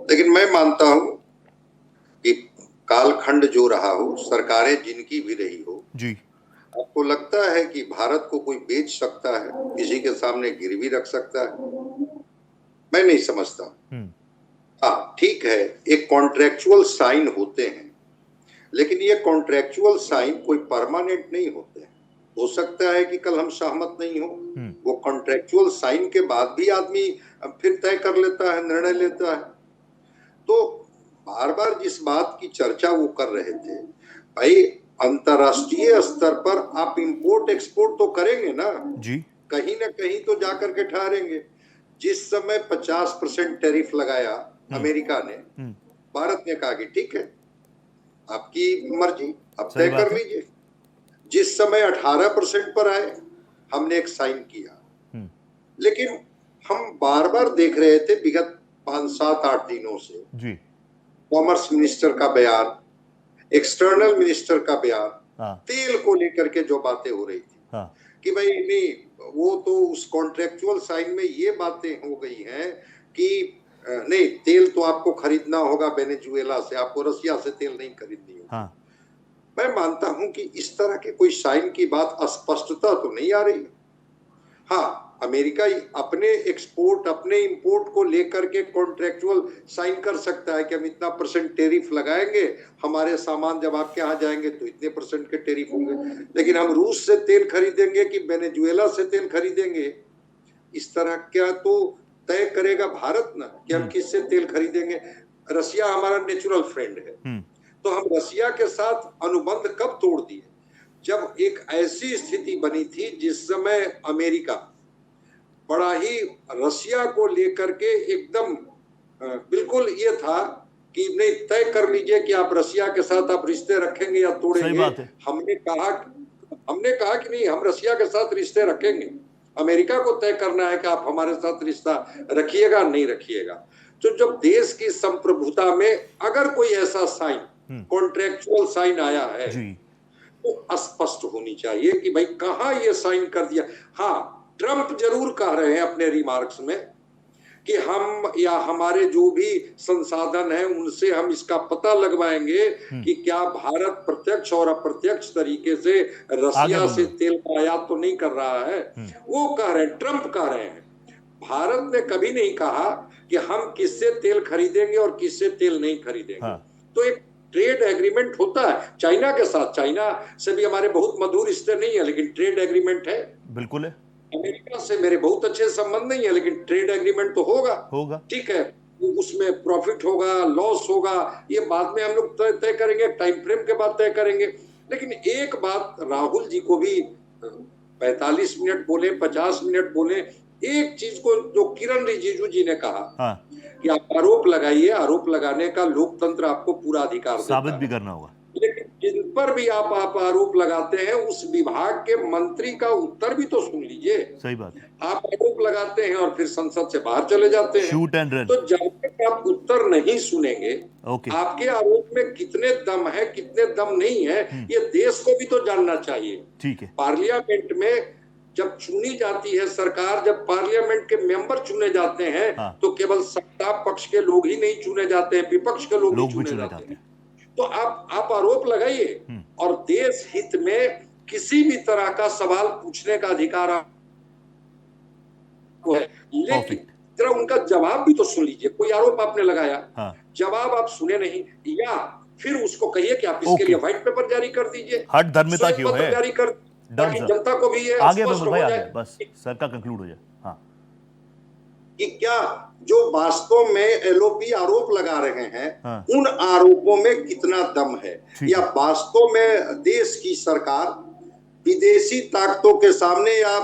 [SPEAKER 9] लेकिन मैं मानता हूं कि कालखंड जो रहा हो, सरकारें जिनकी भी रही हो
[SPEAKER 1] जी,
[SPEAKER 9] आपको लगता है कि भारत को कोई बेच सकता है, किसी के सामने गिरवी रख सकता है? मैं नहीं समझता। हाँ ठीक है, एक कॉन्ट्रेक्चुअल साइन होते हैं, लेकिन ये कॉन्ट्रेक्चुअल साइन कोई परमानेंट नहीं होते हैं। हो सकता है कि कल हम सहमत नहीं हो, वो कॉन्ट्रेक्चुअल साइन के बाद भी आदमी फिर तय कर लेता है, निर्णय लेता है। तो बार बार जिस बात की चर्चा वो कर रहे थे, भाई अंतरराष्ट्रीय स्तर पर आप इंपोर्ट एक्सपोर्ट तो करेंगे ना
[SPEAKER 1] जी,
[SPEAKER 9] कहीं ना कहीं तो जाकर के ठहरेंगे। जिस समय 50% टैरिफ लगाया अमेरिका ने, भारत ने कहा कि ठीक है आपकी मर्जी, आप तय कर लीजिए। जिस समय 18% पर आए, हमने एक साइन किया। लेकिन हम बार बार देख रहे थे विगत 5-7-8 दिनों से
[SPEAKER 1] जी,
[SPEAKER 9] कॉमर्स मिनिस्टर का बयान, एक्सटर्नल मिनिस्टर का बयान, तेल को लेकर के जो बातें हो रही थी कि भाई नहीं, वो तो उस कॉन्ट्रेक्चुअल साइन में ये बातें हो गई हैं कि नहीं, तेल तो आपको खरीदना होगा वेनेजुएला से, आपको रसिया से तेल नहीं खरीदनी होगी। मैं मानता हूं कि इस तरह के कोई साइन की बात अस्पष्टता तो नहीं आ रही। हाँ, अमेरिका अपने एक्सपोर्ट, अपने इंपोर्ट को लेकर के कॉन्ट्रेक्चुअल साइन कर सकता है कि हम इतना % टैरिफ लगाएंगे, हमारे सामान जब आपके यहाँ जाएंगे तो इतने % के टैरिफ होंगे। लेकिन हम रूस से तेल खरीदेंगे कि वेनेजुएला से तेल खरीदेंगे, इस तरह क्या तो तय करेगा भारत ना कि हम किससे तेल खरीदेंगे। रसिया हमारा नेचुरल फ्रेंड है, तो हम रसिया के साथ अनुबंध कब तोड़ दिए? जब एक ऐसी स्थिति बनी थी जिस समय अमेरिका बड़ा ही रसिया को लेकर के एकदम बिल्कुल ये था कि नहीं, तय कर लीजिए कि आप रसिया के साथ आप रिश्ते रखेंगे या तोड़ेंगे। हमने कहा कि नहीं, हम रसिया के साथ रिश्ते रखेंगे, अमेरिका को तय करना है कि आप हमारे साथ रिश्ता रखिएगा नहीं रखिएगा। तो जब देश की संप्रभुता में अगर कोई ऐसा साइन, कॉन्ट्रेक्चुअल साइन आया है तो स्पष्ट होनी चाहिए कि भाई कहां ये साइन कर दिया। हाँ, ट्रंप जरूर कह रहे हैं अपने रिमार्क्स में कि हम या हमारे जो भी संसाधन हैं उनसे हम इसका पता लगवाएंगे कि क्या भारत प्रत्यक्ष और अप्रत्यक्ष तरीके से रसिया से तेल का आयात तो नहीं कर रहा है। वो कह रहे हैं, ट्रंप कह रहे हैं। भारत ने कभी नहीं कहा कि हम किससे तेल खरीदेंगे और किससे तेल नहीं खरीदेंगे। तो एक ट्रेड एग्रीमेंट होता है चाइना के साथ, चाइना से भी हमारे बहुत मधुर रिश्ते नहीं है, लेकिन ट्रेड एग्रीमेंट है।
[SPEAKER 1] बिल्कुल है।
[SPEAKER 9] अमेरिका से मेरे बहुत अच्छे संबंध नहीं है, लेकिन ट्रेड एग्रीमेंट तो होगा। ठीक है, उसमें प्रॉफिट होगा, लॉस होगा, ये बाद में हम लोग तय करेंगे, टाइम फ्रेम के बाद तय करेंगे। लेकिन एक बात राहुल जी को भी 45 मिनट बोले, 50 मिनट बोले, एक चीज को जो किरण रिजिजू जी ने कहा कि आप आरोप लगाइए, आरोप लगाने का लोकतंत्र आपको पूरा अधिकार देता है,
[SPEAKER 1] साबित भी करना होगा।
[SPEAKER 9] लेकिन जिन पर भी आप आरोप लगाते हैं उस विभाग के मंत्री का उत्तर भी तो सुन लीजिए।
[SPEAKER 1] सही बात है।
[SPEAKER 9] आप आरोप लगाते हैं और फिर संसद से बाहर चले जाते हैं,
[SPEAKER 1] शूट एंड रन।
[SPEAKER 9] तो जब तक आप उत्तर नहीं सुनेंगे, आपके आरोप में कितने दम है कितने दम नहीं है, ये देश को भी तो जानना चाहिए।
[SPEAKER 1] ठीक है।
[SPEAKER 9] पार्लियामेंट में जब चुनी जाती है सरकार, जब पार्लियामेंट के मेंबर चुने जाते हैं तो केवल सत्ता पक्ष के लोग ही नहीं चुने जाते हैं, विपक्ष के लोग भी चुने जाते हैं। तो आप आरोप लगाइए और देश हित में किसी भी तरह का सवाल पूछने का अधिकार आपको है। लेकिन जरा उनका जवाब भी तो सुन लीजिए। कोई आरोप आपने लगाया,
[SPEAKER 1] हाँ।
[SPEAKER 9] जवाब आप सुने नहीं, या फिर उसको कहिए कि आप इसके लिए व्हाइट पेपर जारी कर दीजिए,
[SPEAKER 1] हट धर्मिता क्यों
[SPEAKER 9] पत्र
[SPEAKER 1] है?
[SPEAKER 9] जारी कर, ताकि जनता को भी ये
[SPEAKER 1] आगे
[SPEAKER 9] स्पष्ट
[SPEAKER 1] विमल
[SPEAKER 9] हो
[SPEAKER 1] भाई,
[SPEAKER 9] जाए
[SPEAKER 1] आगे बस सर का कंक्लूड हो जाए। हाँ,
[SPEAKER 9] कि क्या जो वास्तव में एलओपी आरोप लगा रहे हैं,
[SPEAKER 1] हाँ।
[SPEAKER 9] उन आरोपों में कितना दम है, या वास्तव में देश की सरकार विदेशी ताकतों के सामने या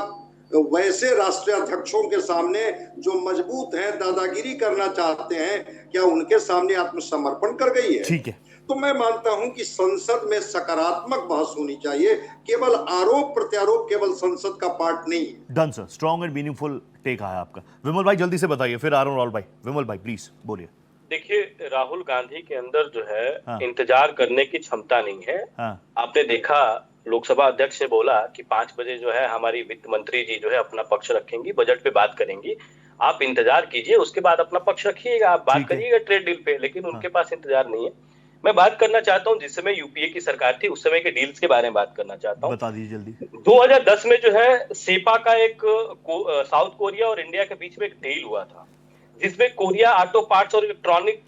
[SPEAKER 9] वैसे राष्ट्राध्यक्षों के सामने जो मजबूत हैं, दादागिरी करना चाहते हैं, क्या उनके सामने आत्मसमर्पण कर गई है?
[SPEAKER 1] ठीक है।
[SPEAKER 9] तो मैं मानता हूं कि संसद में सकारात्मक बहस होनी चाहिए, केवल आरोप प्रत्यारोप केवल संसद का पार्ट नहीं है।
[SPEAKER 1] Done sir, strong and meaningful take है आपका। विमल भाई जल्दी से बताइए, फिर आ रहा हूं राहुल भाई। विमल भाई प्लीज बोलिए।
[SPEAKER 8] देखिए, राहुल गांधी के अंदर जो है
[SPEAKER 1] हाँ।
[SPEAKER 8] इंतजार करने की क्षमता नहीं है।
[SPEAKER 1] हाँ।
[SPEAKER 8] आपने देखा लोकसभा अध्यक्ष ने बोला कि 5 बजे जो है हमारी वित्त मंत्री जी जो है अपना पक्ष रखेंगी, बजट पे बात करेंगी। आप इंतजार कीजिए, उसके बाद अपना पक्ष रखिएगा, आप बात करिएगा ट्रेड डील पे, लेकिन उनके पास इंतजार नहीं है। मैं बात करना चाहता हूं, जिस समय यूपीए की सरकार थी उस समय के डील्स के बारे में बात करना चाहता हूं।
[SPEAKER 1] बता दीजिए जल्दी।
[SPEAKER 8] 2010 में जो है सेपा का एक साउथ कोरिया और इंडिया के बीच में एक डील हुआ था, जिसमें कोरिया ऑटो पार्ट्स और इलेक्ट्रॉनिक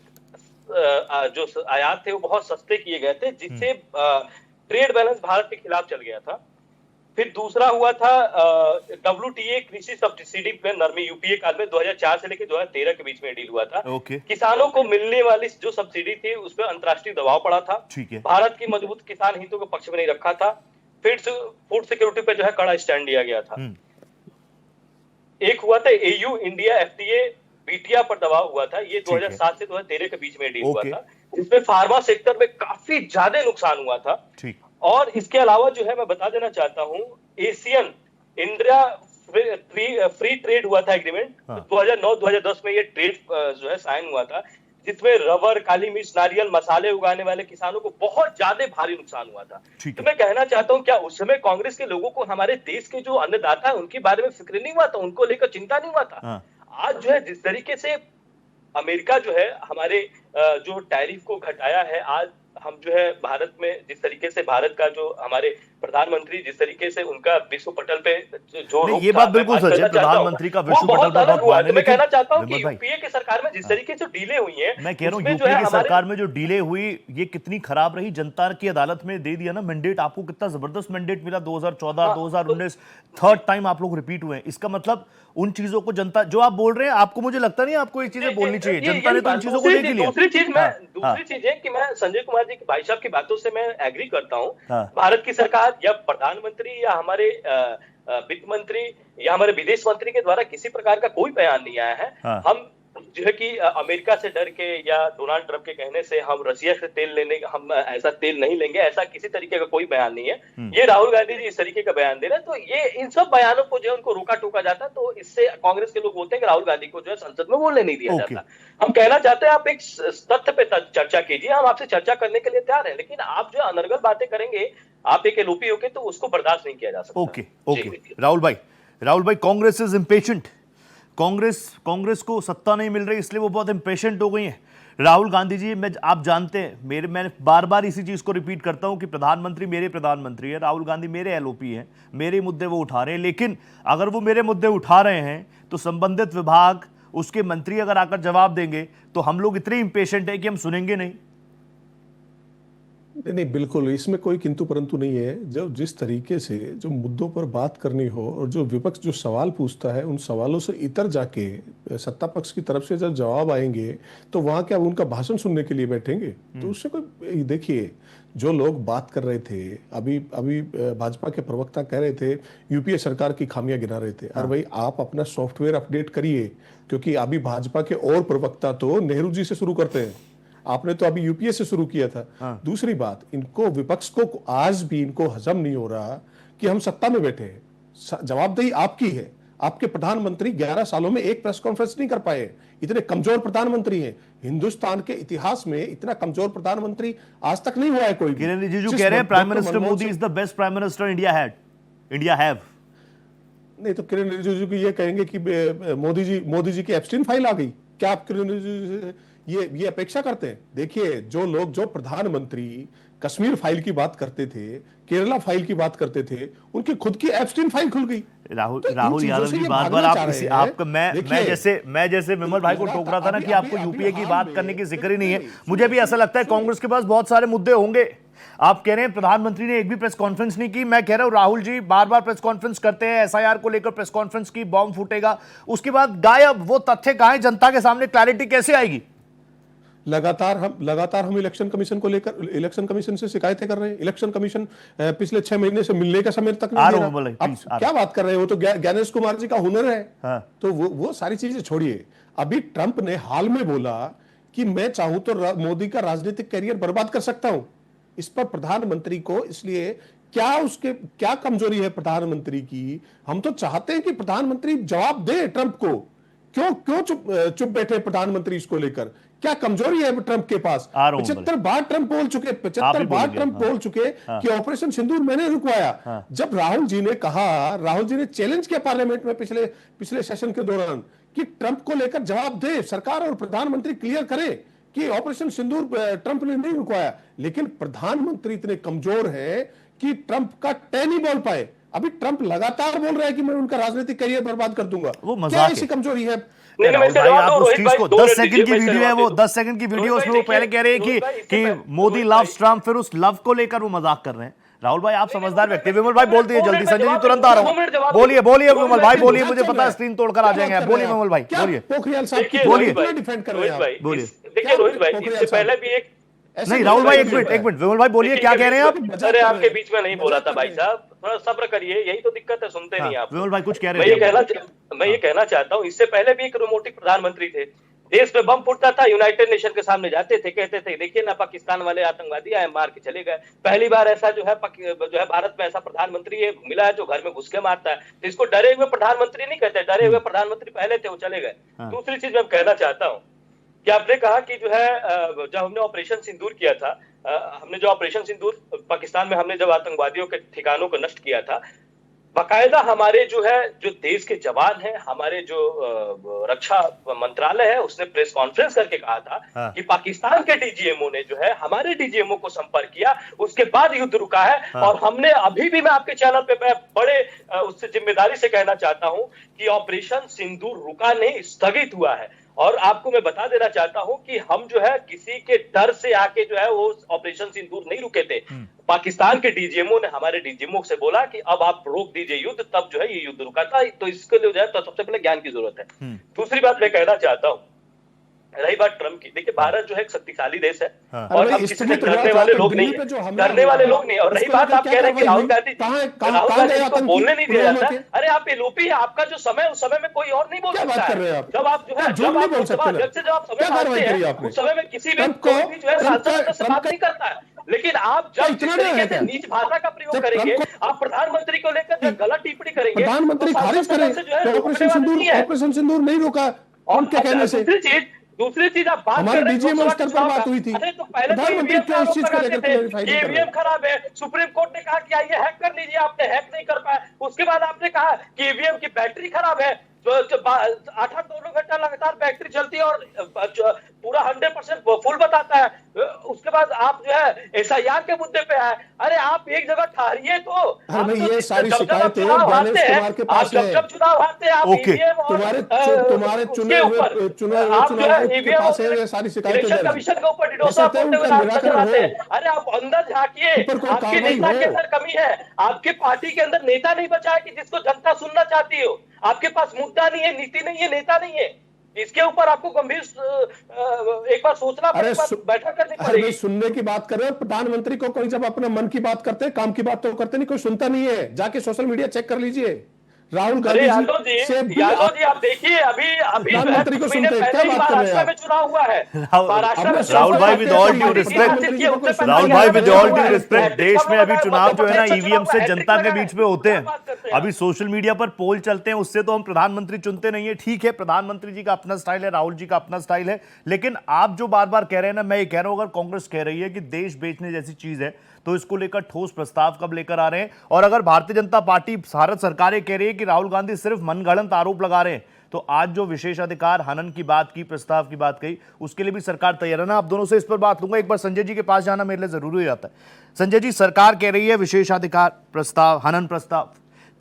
[SPEAKER 8] जो आयात थे वो बहुत सस्ते किए गए थे, जिससे ट्रेड बैलेंस भारत के खिलाफ चल गया था। फिर दूसरा हुआ था WTA कृषि सब्सिडी पे नरमी, यूपीए काल में 2004 से लेकर 2013 के बीच में डील हुआ था। किसानों को मिलने वाली जो सब्सिडी थी उस पर अंतर्राष्ट्रीय दबाव पड़ा था। भारत की मजबूत किसान हितों के पक्ष में नहीं रखा था। फिर फूड सिक्योरिटी पे जो है कड़ा स्टैंड लिया गया था। एक हुआ था AU इंडिया FTA बीटिया पर दबाव हुआ था, ये 2007 से 2013 के बीच में डील हुआ था, जिसमें फार्मा सेक्टर में काफी ज्यादा नुकसान हुआ था। और इसके अलावा जो है मैं बता देना चाहता हूं, एशियन इंडिया फ्री ट्रेड हुआ था एग्रीमेंट, 2009-2010 में ये ट्रेड जो है साइन हुआ था, जिसमें रबर, काली मिर्च, नारियल, मसाले उगाने वाले किसानों को बहुत ज्यादा भारी नुकसान हुआ था। तो मैं कहना चाहता हूं, क्या उस समय कांग्रेस के लोगों को हमारे देश के जो अन्नदाता है उनके बारे में फिक्र नहीं हुआ था, उनको लेकर चिंता नहीं हुआ था? आज जो है जिस तरीके से अमेरिका जो है हमारे जो टैरिफ को घटाया है, आज हम जो है भारत में जिस तरीके से भारत का जो हमारे प्रधानमंत्री जिस तरीके से उनका विश्व पटल पे जो
[SPEAKER 1] ये बात बिल्कुल सच है, प्रधानमंत्री का विश्व पटल पर बहुत हुआ है।
[SPEAKER 8] मैं कहना चाहता हूं कि यूपीए की सरकार में जिस तरीके से डिले हुई है,
[SPEAKER 1] मैं कह रहा हूं यूपीए की सरकार में जो डिले हुई ये कितनी खराब रही। जनता की अदालत में दे दिया ना मैंडेट, आपको कितना जबरदस्त मैंडेट मिला 2014, 2019, थर्ड टाइम आप लोग रिपीट हुए हैं। इसका मतलब उन चीजों को जनता जो आप बोल रहे हैं, आपको मुझे लगता नहीं आपको ये चीजें बोलनी चाहिए, जनता ने तो इन चीजों को देख लिया।
[SPEAKER 8] दूसरी चीज है कि मैं संजय कुमार जी की भाई साहब की बातों से मैं एग्री करता हूं। भारत की सरकार या प्रधानमंत्री या हमारे वित्त मंत्री या हमारे विदेश मंत्री के द्वारा किसी प्रकार का कोई बयान नहीं आया है। हम जो है कि अमेरिका से डर के या डोनाल्ड ट्रंप के कहने से हम रशिया से तेल लेने, हम ऐसा तेल नहीं लेंगे, ऐसा किसी तरीके का कोई बयान नहीं है। ये राहुल गांधी जी इस तरीके का बयान दे रहे हैं, तो ये इन सब बयानों को जो है उनको रोका टोका जाता है, तो इससे कांग्रेस के लोग बोलते हैं कि राहुल गांधी को जो है संसद में बोलने नहीं दिया जाता। हम कहना चाहते हैं आप एक तथ्य पे चर्चा कीजिए, हम आपसे चर्चा करने के लिए तैयार है, लेकिन आप जो अनर्गल बातें करेंगे, आप एक एलओपी होके, तो उसको बर्दाश्त नहीं किया जा सकता।
[SPEAKER 1] ओके राहुल भाई कांग्रेस इज इम्पेशेंट। कांग्रेस को सत्ता नहीं मिल रही इसलिए वो बहुत इम्पेशेंट हो गई है। राहुल गांधी जी, आप जानते हैं मैं बार बार इसी चीज को रिपीट करता हूं कि प्रधानमंत्री मेरे प्रधानमंत्री है, राहुल गांधी मेरे एलओपी हैं, मेरे मुद्दे वो उठा रहे हैं। लेकिन अगर वो मेरे मुद्दे उठा रहे हैं तो संबंधित विभाग, उसके मंत्री अगर आकर जवाब देंगे तो हम लोग इतने इम्पेशेंट हैं कि हम सुनेंगे नहीं।
[SPEAKER 7] नहीं, बिल्कुल इसमें कोई किंतु परंतु नहीं है। जब जिस तरीके से जो मुद्दों पर बात करनी हो और जो विपक्ष जो सवाल पूछता है, उन सवालों से इतर जाके सत्ता पक्ष की तरफ से जब जवाब आएंगे तो वहां क्या उनका भाषण सुनने के लिए बैठेंगे? तो उससे कोई, देखिए जो लोग बात कर रहे थे, अभी भाजपा के प्रवक्ता कह रहे थे यूपीए सरकार की खामियां गिना रहे थे। अरे भाई, आप अपना सॉफ्टवेयर अपडेट करिए, क्योंकि अभी भाजपा के और प्रवक्ता तो नेहरू जी से शुरू करते हैं, आपने तो अभी यूपीए से शुरू किया था। दूसरी बात, इनको विपक्ष को आज भी इनको हजम नहीं हो रहा कि हम सत्ता में बैठे हैं। जवाबदेही आपकी है। आपके प्रधानमंत्री 11 सालों में एक प्रेस कॉन्फ्रेंस नहीं कर पाए, इतने कमजोर प्रधानमंत्री हैं। हिंदुस्तान के इतिहास में इतना कमजोर प्रधानमंत्री आज तक नहीं हुआ है कोई।
[SPEAKER 1] किरण रिजिजू कह रहे हैं prime minister Modi is the best prime minister India have.
[SPEAKER 7] नहीं तो किरण रिजिजू की ये कहेंगे कि मोदी जी की एब्स्टीन फाइल आ गई क्या? आप किरण रिजिजू ये अपेक्षा करते हैं? देखिए, जो लोग, जो प्रधानमंत्री कश्मीर फाइल की बात करते थे, केरला फाइल की बात करते थे, उनकी खुद की एप्स्टीन फाइल खुल गई।
[SPEAKER 1] राहुल
[SPEAKER 7] तो
[SPEAKER 1] राहुल यादव जी, बार बार आप इसी आपका मैं जैसे विमल भाई को टोक रहा था ना कि आपको यूपीए की बात करने की जिक्र ही नहीं है, मुझे भी ऐसा लगता है कांग्रेस के पास बहुत सारे मुद्दे होंगे। आप कह रहे हैं प्रधानमंत्री ने एक भी प्रेस कॉन्फ्रेंस नहीं की, मैं कह रहा हूं राहुल जी बार बार प्रेस कॉन्फ्रेंस करते हैं, एसआईआर को लेकर प्रेस कॉन्फ्रेंस की, बॉम्ब फूटेगा, उसके बाद गायब। वो तथ्य कहां है? जनता के सामने क्लैरिटी कैसे आएगी?
[SPEAKER 7] लगातार हम इलेक्शन कमीशन को लेकर, इलेक्शन कमीशन से शिकायतें कर रहे हैं। इलेक्शन कमीशन पिछले 6 महीने से मिलने का समय तक नहीं दे रहा। अब क्या बात कर रहे हैं? वो तो ज्ञानेश कुमार जी का हुनर है। हाँ। तो वो सारी चीजें छोड़िए। अभी ट्रंप ने हाल में बोला कि मैं चाहूं तो मोदी का राजनीतिक करियर बर्बाद कर सकता हूं। इस पर प्रधानमंत्री को, इसलिए क्या कमजोरी है प्रधानमंत्री की? हम तो चाहते हैं कि प्रधानमंत्री जवाब दे ट्रंप को। क्यों चुप बैठे प्रधानमंत्री इसको लेकर? क्या कमजोरी है ट्रंप के पास? 75 बार ट्रंप बोल चुके कि ऑपरेशन सिंदूर मैंने रुकवाया। जब राहुल जी ने चैलेंज किया पार्लियामेंट में पिछले सेशन के दौरान कि ट्रंप को लेकर जवाब दे सरकार और प्रधानमंत्री, क्लियर करे कि ऑपरेशन सिंदूर ट्रंप ने नहीं रुकवाया। लेकिन प्रधानमंत्री इतने कमजोर है कि ट्रंप का टै नहीं बोल पाए। अभी ट्रंप लगातार बोल रहा है कि मैं उनका राजनीतिक करियर बर्बाद कर दूंगा।
[SPEAKER 1] वो
[SPEAKER 7] क्या ऐसी कमजोरी है?
[SPEAKER 1] आप उस चीज को 10 सेकंड की वीडियो है, वो 10 सेकंड की वीडियो, उसमें वो पहले कह रहे हैं कि मोदी लव्स ट्रंप, फिर उस लव को लेकर वो मजाक कर रहे हैं। राहुल भाई, आप समझदार व्यक्ति। विमल भाई बोल दिए जल्दी। संजय जी तुरंत आ रहा हूँ। बोलिए विमल भाई, बोलिए। मुझे पता है स्क्रीन तोड़कर आ जाएंगे। बोलिए विमल भाई, बोलिए।
[SPEAKER 7] पोखरियाल साहब की
[SPEAKER 1] बोलिए,
[SPEAKER 7] डिफेंड कर रहे हैं,
[SPEAKER 1] बोलिए।
[SPEAKER 8] देखिए रोहित भाई, इससे पहले भी एक
[SPEAKER 1] नहीं, राहुल भाई एक मिनट विमल भाई बोलिए, क्या कह रहे हैं आप?
[SPEAKER 8] अरे आपके बीच में नहीं बोला था भाई साहब, थोड़ा सब्र करिए, यही तो दिक्कत है, सुनते नहीं आप।
[SPEAKER 1] विमल भाई कुछ कह रहे
[SPEAKER 8] हैं? मैं ये कहना चाहता हूँ, इससे पहले भी एक रोबोटिक प्रधानमंत्री थे, देश में बम फूटता था, यूनाइटेड नेशन के सामने जाते थे, कहते थे देखिए ना पाकिस्तान वाले आतंकवादी आए, मार के चले गए। पहली बार ऐसा जो है भारत में ऐसा प्रधानमंत्री मिला है जो घर में घुस के मारता है। तो इसको डरे हुए प्रधानमंत्री नहीं कहते, डरे हुए प्रधानमंत्री पहले थे, वो चले गए। दूसरी चीज मैं कहना चाहता हूँ कि आपने कहा कि जो है जब हमने ऑपरेशन सिंदूर किया था, हमने जो ऑपरेशन सिंदूर पाकिस्तान में हमने जब आतंकवादियों के ठिकानों को नष्ट किया था, बाकायदा हमारे जो देश के जवान हैं, हमारे जो रक्षा मंत्रालय है, उसने प्रेस कॉन्फ्रेंस करके कहा था कि पाकिस्तान के डीजीएमओ ने जो है हमारे डीजीएमओ को संपर्क किया, उसके बाद युद्ध रुका है। और हमने अभी भी, मैं आपके चैनल पे मैं बड़े उससे जिम्मेदारी से कहना चाहता हूं कि ऑपरेशन सिंदूर रुका नहीं, स्थगित हुआ है। और आपको मैं बता देना चाहता हूं कि हम जो है किसी के डर से आके जो है वो ऑपरेशन सिंदूर नहीं रुके थे। पाकिस्तान के डीजीएमओ ने हमारे डीजीएमओ से बोला कि अब आप रोक दीजिए युद्ध, तब जो है ये युद्ध रुका था। तो इसके लिए जो है तो सबसे पहले ज्ञान की जरूरत है। दूसरी बात मैं कहना चाहता हूँ, रही बात ट्रंप की, देखिए भारत जो है एक शक्तिशाली देश है और हम किसी से डरने वाले लोग नहीं है, और रही बात आप कह रहे हैं कि राहुल गांधी को बोलने नहीं दिया जाता। अरे आप एलओपी है, आपका जो समय, उस समय में कोई और नहीं बोल सकता है। जब आप जो है जब आप समय मांगते हैं, उस समय में किसी भी कोई भी जो है सांसद से बात नहीं करता है। लेकिन आप जब जिस तरीके से नीच भाषा का प्रयोग करेंगे, आप प्रधानमंत्री को लेकर जब गलत टिप्पणी करेंगे,
[SPEAKER 7] प्रधानमंत्री खारिज करें ऑपरेशन सिंदूर नहीं रोका उनके कहने से।
[SPEAKER 8] दूसरी चीज आप बात
[SPEAKER 7] हमारे डीजीएमओ स्तर पर बात हुई थी।
[SPEAKER 8] अरे तो पहले
[SPEAKER 7] प्रधानमंत्री क्यों इस चीज को लेकर क्लैरिफाई नहीं कर रहे?
[SPEAKER 8] ईवीएम खराब है, सुप्रीम कोर्ट ने कहा कि आइए हैक कर लीजिए, आपने हैक नहीं कर पाया। उसके बाद आपने कहा कि ईवीएम की बैटरी खराब है, 8-9 घंटा लगातार बैटरी चलती है और पूरा 100% फुल बताता है। उसके बाद आप जो है एसआईआर के मुद्दे पे आए। अरे आप एक जगह ठहरिए तो।
[SPEAKER 7] ये सारी शिकायतें ज्ञानेश कुमार के पास है।
[SPEAKER 8] जब चुनाव आते हैं आप
[SPEAKER 7] तुम्हारे चुने हुए के पास है ये सारी शिकायतें।
[SPEAKER 8] कमीशन के ऊपर डिडोसा बोलते हुए अरे आप अंदर झांकिए, आपके नेता के अंदर कमी है, आपके पार्टी के अंदर नेता नहीं बचा है कि जिसको जनता सुनना चाहती हो। आपके पास मुद्दा नहीं है, नीति नहीं है, नेता नहीं है। इसके ऊपर आपको गंभीर एक बार सोचना पड़ेगा, बैठक करनी पड़ेगी।
[SPEAKER 7] सुनने की बात कर रहे हो, प्रधानमंत्री को कोई जब अपने मन की बात करते हैं, काम की बात तो करते नहीं, कोई सुनता नहीं है। जाके सोशल मीडिया चेक कर लीजिए। राहुल गांधी
[SPEAKER 8] यादव जी आप देखिए, अभी
[SPEAKER 7] प्रधानमंत्री को सुनते हैं, क्या बात कर रहे हैं?
[SPEAKER 8] में चुनाव हुआ है
[SPEAKER 1] राहुल भाई, with all due respect, Rahul भाई विद ऑल ड्यू रिस्पेक्ट, देश में अभी चुनाव जो है ना ईवीएम से जनता के बीच में होते हैं। अभी सोशल मीडिया पर पोल चलते हैं, उससे तो हम प्रधानमंत्री चुनते नहीं है। ठीक है, प्रधानमंत्री जी का अपना स्टाइल है, राहुल जी का अपना स्टाइल है, लेकिन आप जो बार बार कह रहे हैं ना, मैं ये कह रहा हूं, अगर कांग्रेस कह रही है कि देश बेचने जैसी चीज है तो इसको लेकर ठोस प्रस्ताव कब लेकर आ रहे हैं? और अगर भारतीय जनता पार्टी, भारत सरकारें कह रही है कि राहुल गांधी सिर्फ मनगढ़ंत आरोप लगा रहे हैं, तो आज जो विशेषाधिकार हनन की बात की, प्रस्ताव की बात कही, उसके लिए भी सरकार तैयार है ना? आप दोनों से इस पर बात लूंगा। एक बार संजय जी के पास जाना मेरे लिए जरूरी हो जाता है। संजय जी, सरकार कह रही है विशेषाधिकार प्रस्ताव, हनन प्रस्ताव,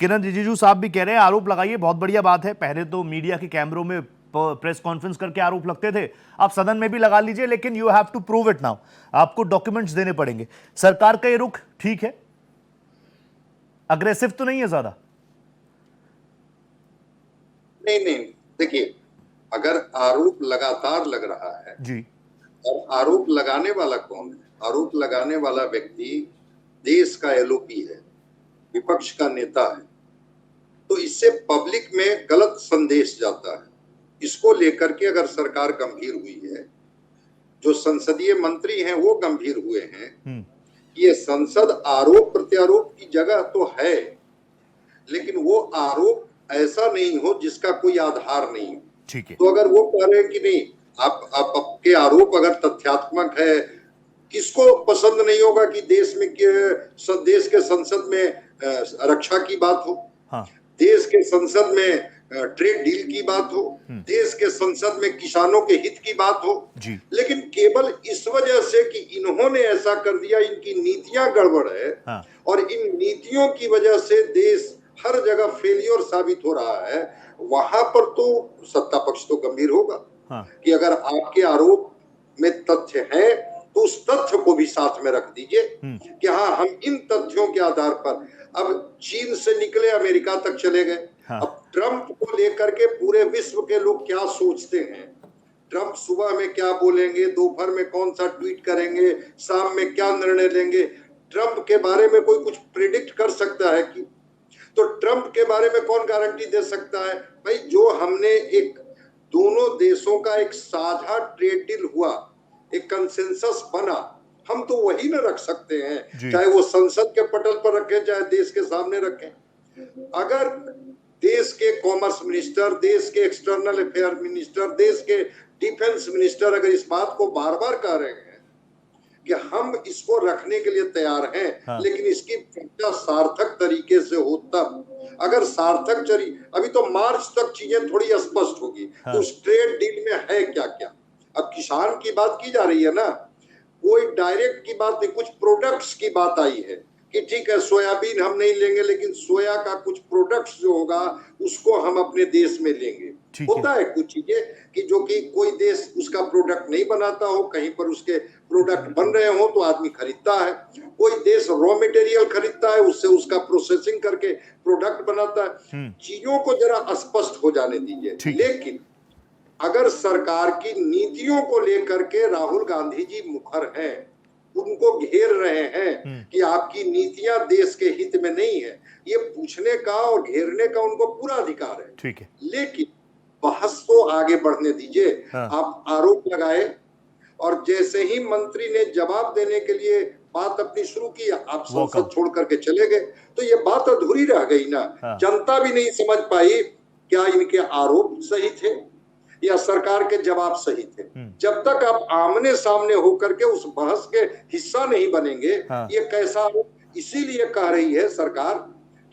[SPEAKER 1] किरण रिजिजू साहब भी कह रहे हैं आरोप लगाइए, बहुत बढ़िया बात है। पहले तो मीडिया के कैमरों में प्रेस कॉन्फ्रेंस करके आरोप लगते थे, आप सदन में भी लगा लीजिए, लेकिन you have to prove it now, आपको डॉक्यूमेंट्स देने पड़ेंगे। सरकार का ये रुख ठीक है? अग्रेसिव तो नहीं है ज्यादा?
[SPEAKER 9] नहीं, देखिए, अगर आरोप लगातार लग रहा है
[SPEAKER 1] जी,
[SPEAKER 9] और आरोप लगाने वाला कौन है? आरोप लगाने वाला व्यक्ति देश का एलओपी है, विपक्ष का नेता है, तो इससे पब्लिक में गलत संदेश जाता है। इसको लेकर के अगर सरकार गंभीर हुई है, जो संसदीय मंत्री हैं वो गंभीर हुए हैं, ये संसद आरोप प्रत्यारोप की जगह तो है, लेकिन वो आरोप ऐसा नहीं हो जिसका कोई आधार नहीं हो।
[SPEAKER 1] ठीक है।
[SPEAKER 9] तो अगर वो कह रहे हैं कि नहीं, आपके आरोप अगर तथ्यात्मक है, किसको पसंद नहीं होगा कि देश के संसद में रक्षा की बात हो,
[SPEAKER 1] हाँ।
[SPEAKER 9] देश के संसद में ट्रेड डील की बात हो, देश के संसद में किसानों के हित की बात हो, लेकिन केवल इस वजह से कि इन्होंने ऐसा कर दिया, इनकी नीतियां गड़बड़ है,
[SPEAKER 1] हाँ।
[SPEAKER 9] और इन नीतियों की वजह से देश हर जगह फेलियर साबित हो रहा है, वहां पर तो सत्ता पक्ष तो गंभीर होगा।
[SPEAKER 1] हाँ।
[SPEAKER 9] कि अगर आपके आरोप में तथ्य है तो उस तथ्य को भी साथ में रख दीजिए कि हाँ, हम इन तथ्यों के आधार पर, अब चीन से निकले अमेरिका तक चले गए।
[SPEAKER 1] हाँ।
[SPEAKER 9] अब ट्रंप को लेकर के पूरे विश्व के लोग क्या सोचते हैं, ट्रंप सुबह में क्या बोलेंगे, दोपहर में कौन सा ट्वीट करेंगे, शाम में क्या निर्णय लेंगे, ट्रंप के बारे में कोई कुछ प्रिडिक्ट कर सकता है कि? तो ट्रंप के बारे में कौन गारंटी दे सकता है? भाई, जो हमने एक दोनों देशों का एक साझा ट्रेड डील हुआ, एक कंसेंसस बना, हम तो वही न रख सकते हैं, चाहे वो संसद के पटल पर रखें, चाहे देश के सामने रखें। अगर देश के कॉमर्स मिनिस्टर, देश के एक्सटर्नल अफेयर मिनिस्टर, देश के डिफेंस मिनिस्टर अगर इस बात को बार बार कह रहे हैं कि हम इसको रखने के लिए तैयार हैं, हाँ। लेकिन इसकी चर्चा सार्थक तरीके से हो तब। अगर सार्थक अभी तो मार्च तक चीजें थोड़ी स्पष्ट होगी, हाँ। तो उस ट्रेड डील में है क्या क्या। अब किसान की बात की जा रही है ना, कोई डायरेक्ट की बात नहीं, कुछ प्रोडक्ट्स की बात आई है कि ठीक है, सोयाबीन हम नहीं लेंगे, लेकिन सोया का कुछ प्रोडक्ट्स जो होगा उसको हम अपने देश में लेंगे। होता है कुछ चीजें कि जो कि कोई देश उसका प्रोडक्ट नहीं बनाता हो, कहीं पर उसके प्रोडक्ट बन रहे हो तो आदमी खरीदता है, कोई देश रॉ मटेरियल खरीदता है, उससे उसका प्रोसेसिंग करके प्रोडक्ट बनाता है। चीजों को जरा स्पष्ट हो जाने दीजिए। लेकिन अगर सरकार की नीतियों को लेकर के राहुल गांधी जी मुखर हैं, उनको घेर रहे हैं कि आपकी नीतियां देश के हित में नहीं है, ये पूछने का और घेरने का उनको पूरा अधिकार है।
[SPEAKER 1] ठीक है।
[SPEAKER 9] लेकिन बहस तो आगे बढ़ने दीजिए। हाँ। आप आरोप लगाए और जैसे ही मंत्री ने जवाब देने के लिए बात अपनी शुरू की, आप संसद छोड़ करके चले गए, तो ये बात अधूरी रह गई ना। हाँ। जनता भी नहीं समझ पाई क्या इनके आरोप सही थे या सरकार के जवाब सही थे। जब तक आप आमने सामने होकर के उस बहस के हिस्सा नहीं बनेंगे, हाँ। ये कैसा आरोप, इसीलिए कह रही है सरकार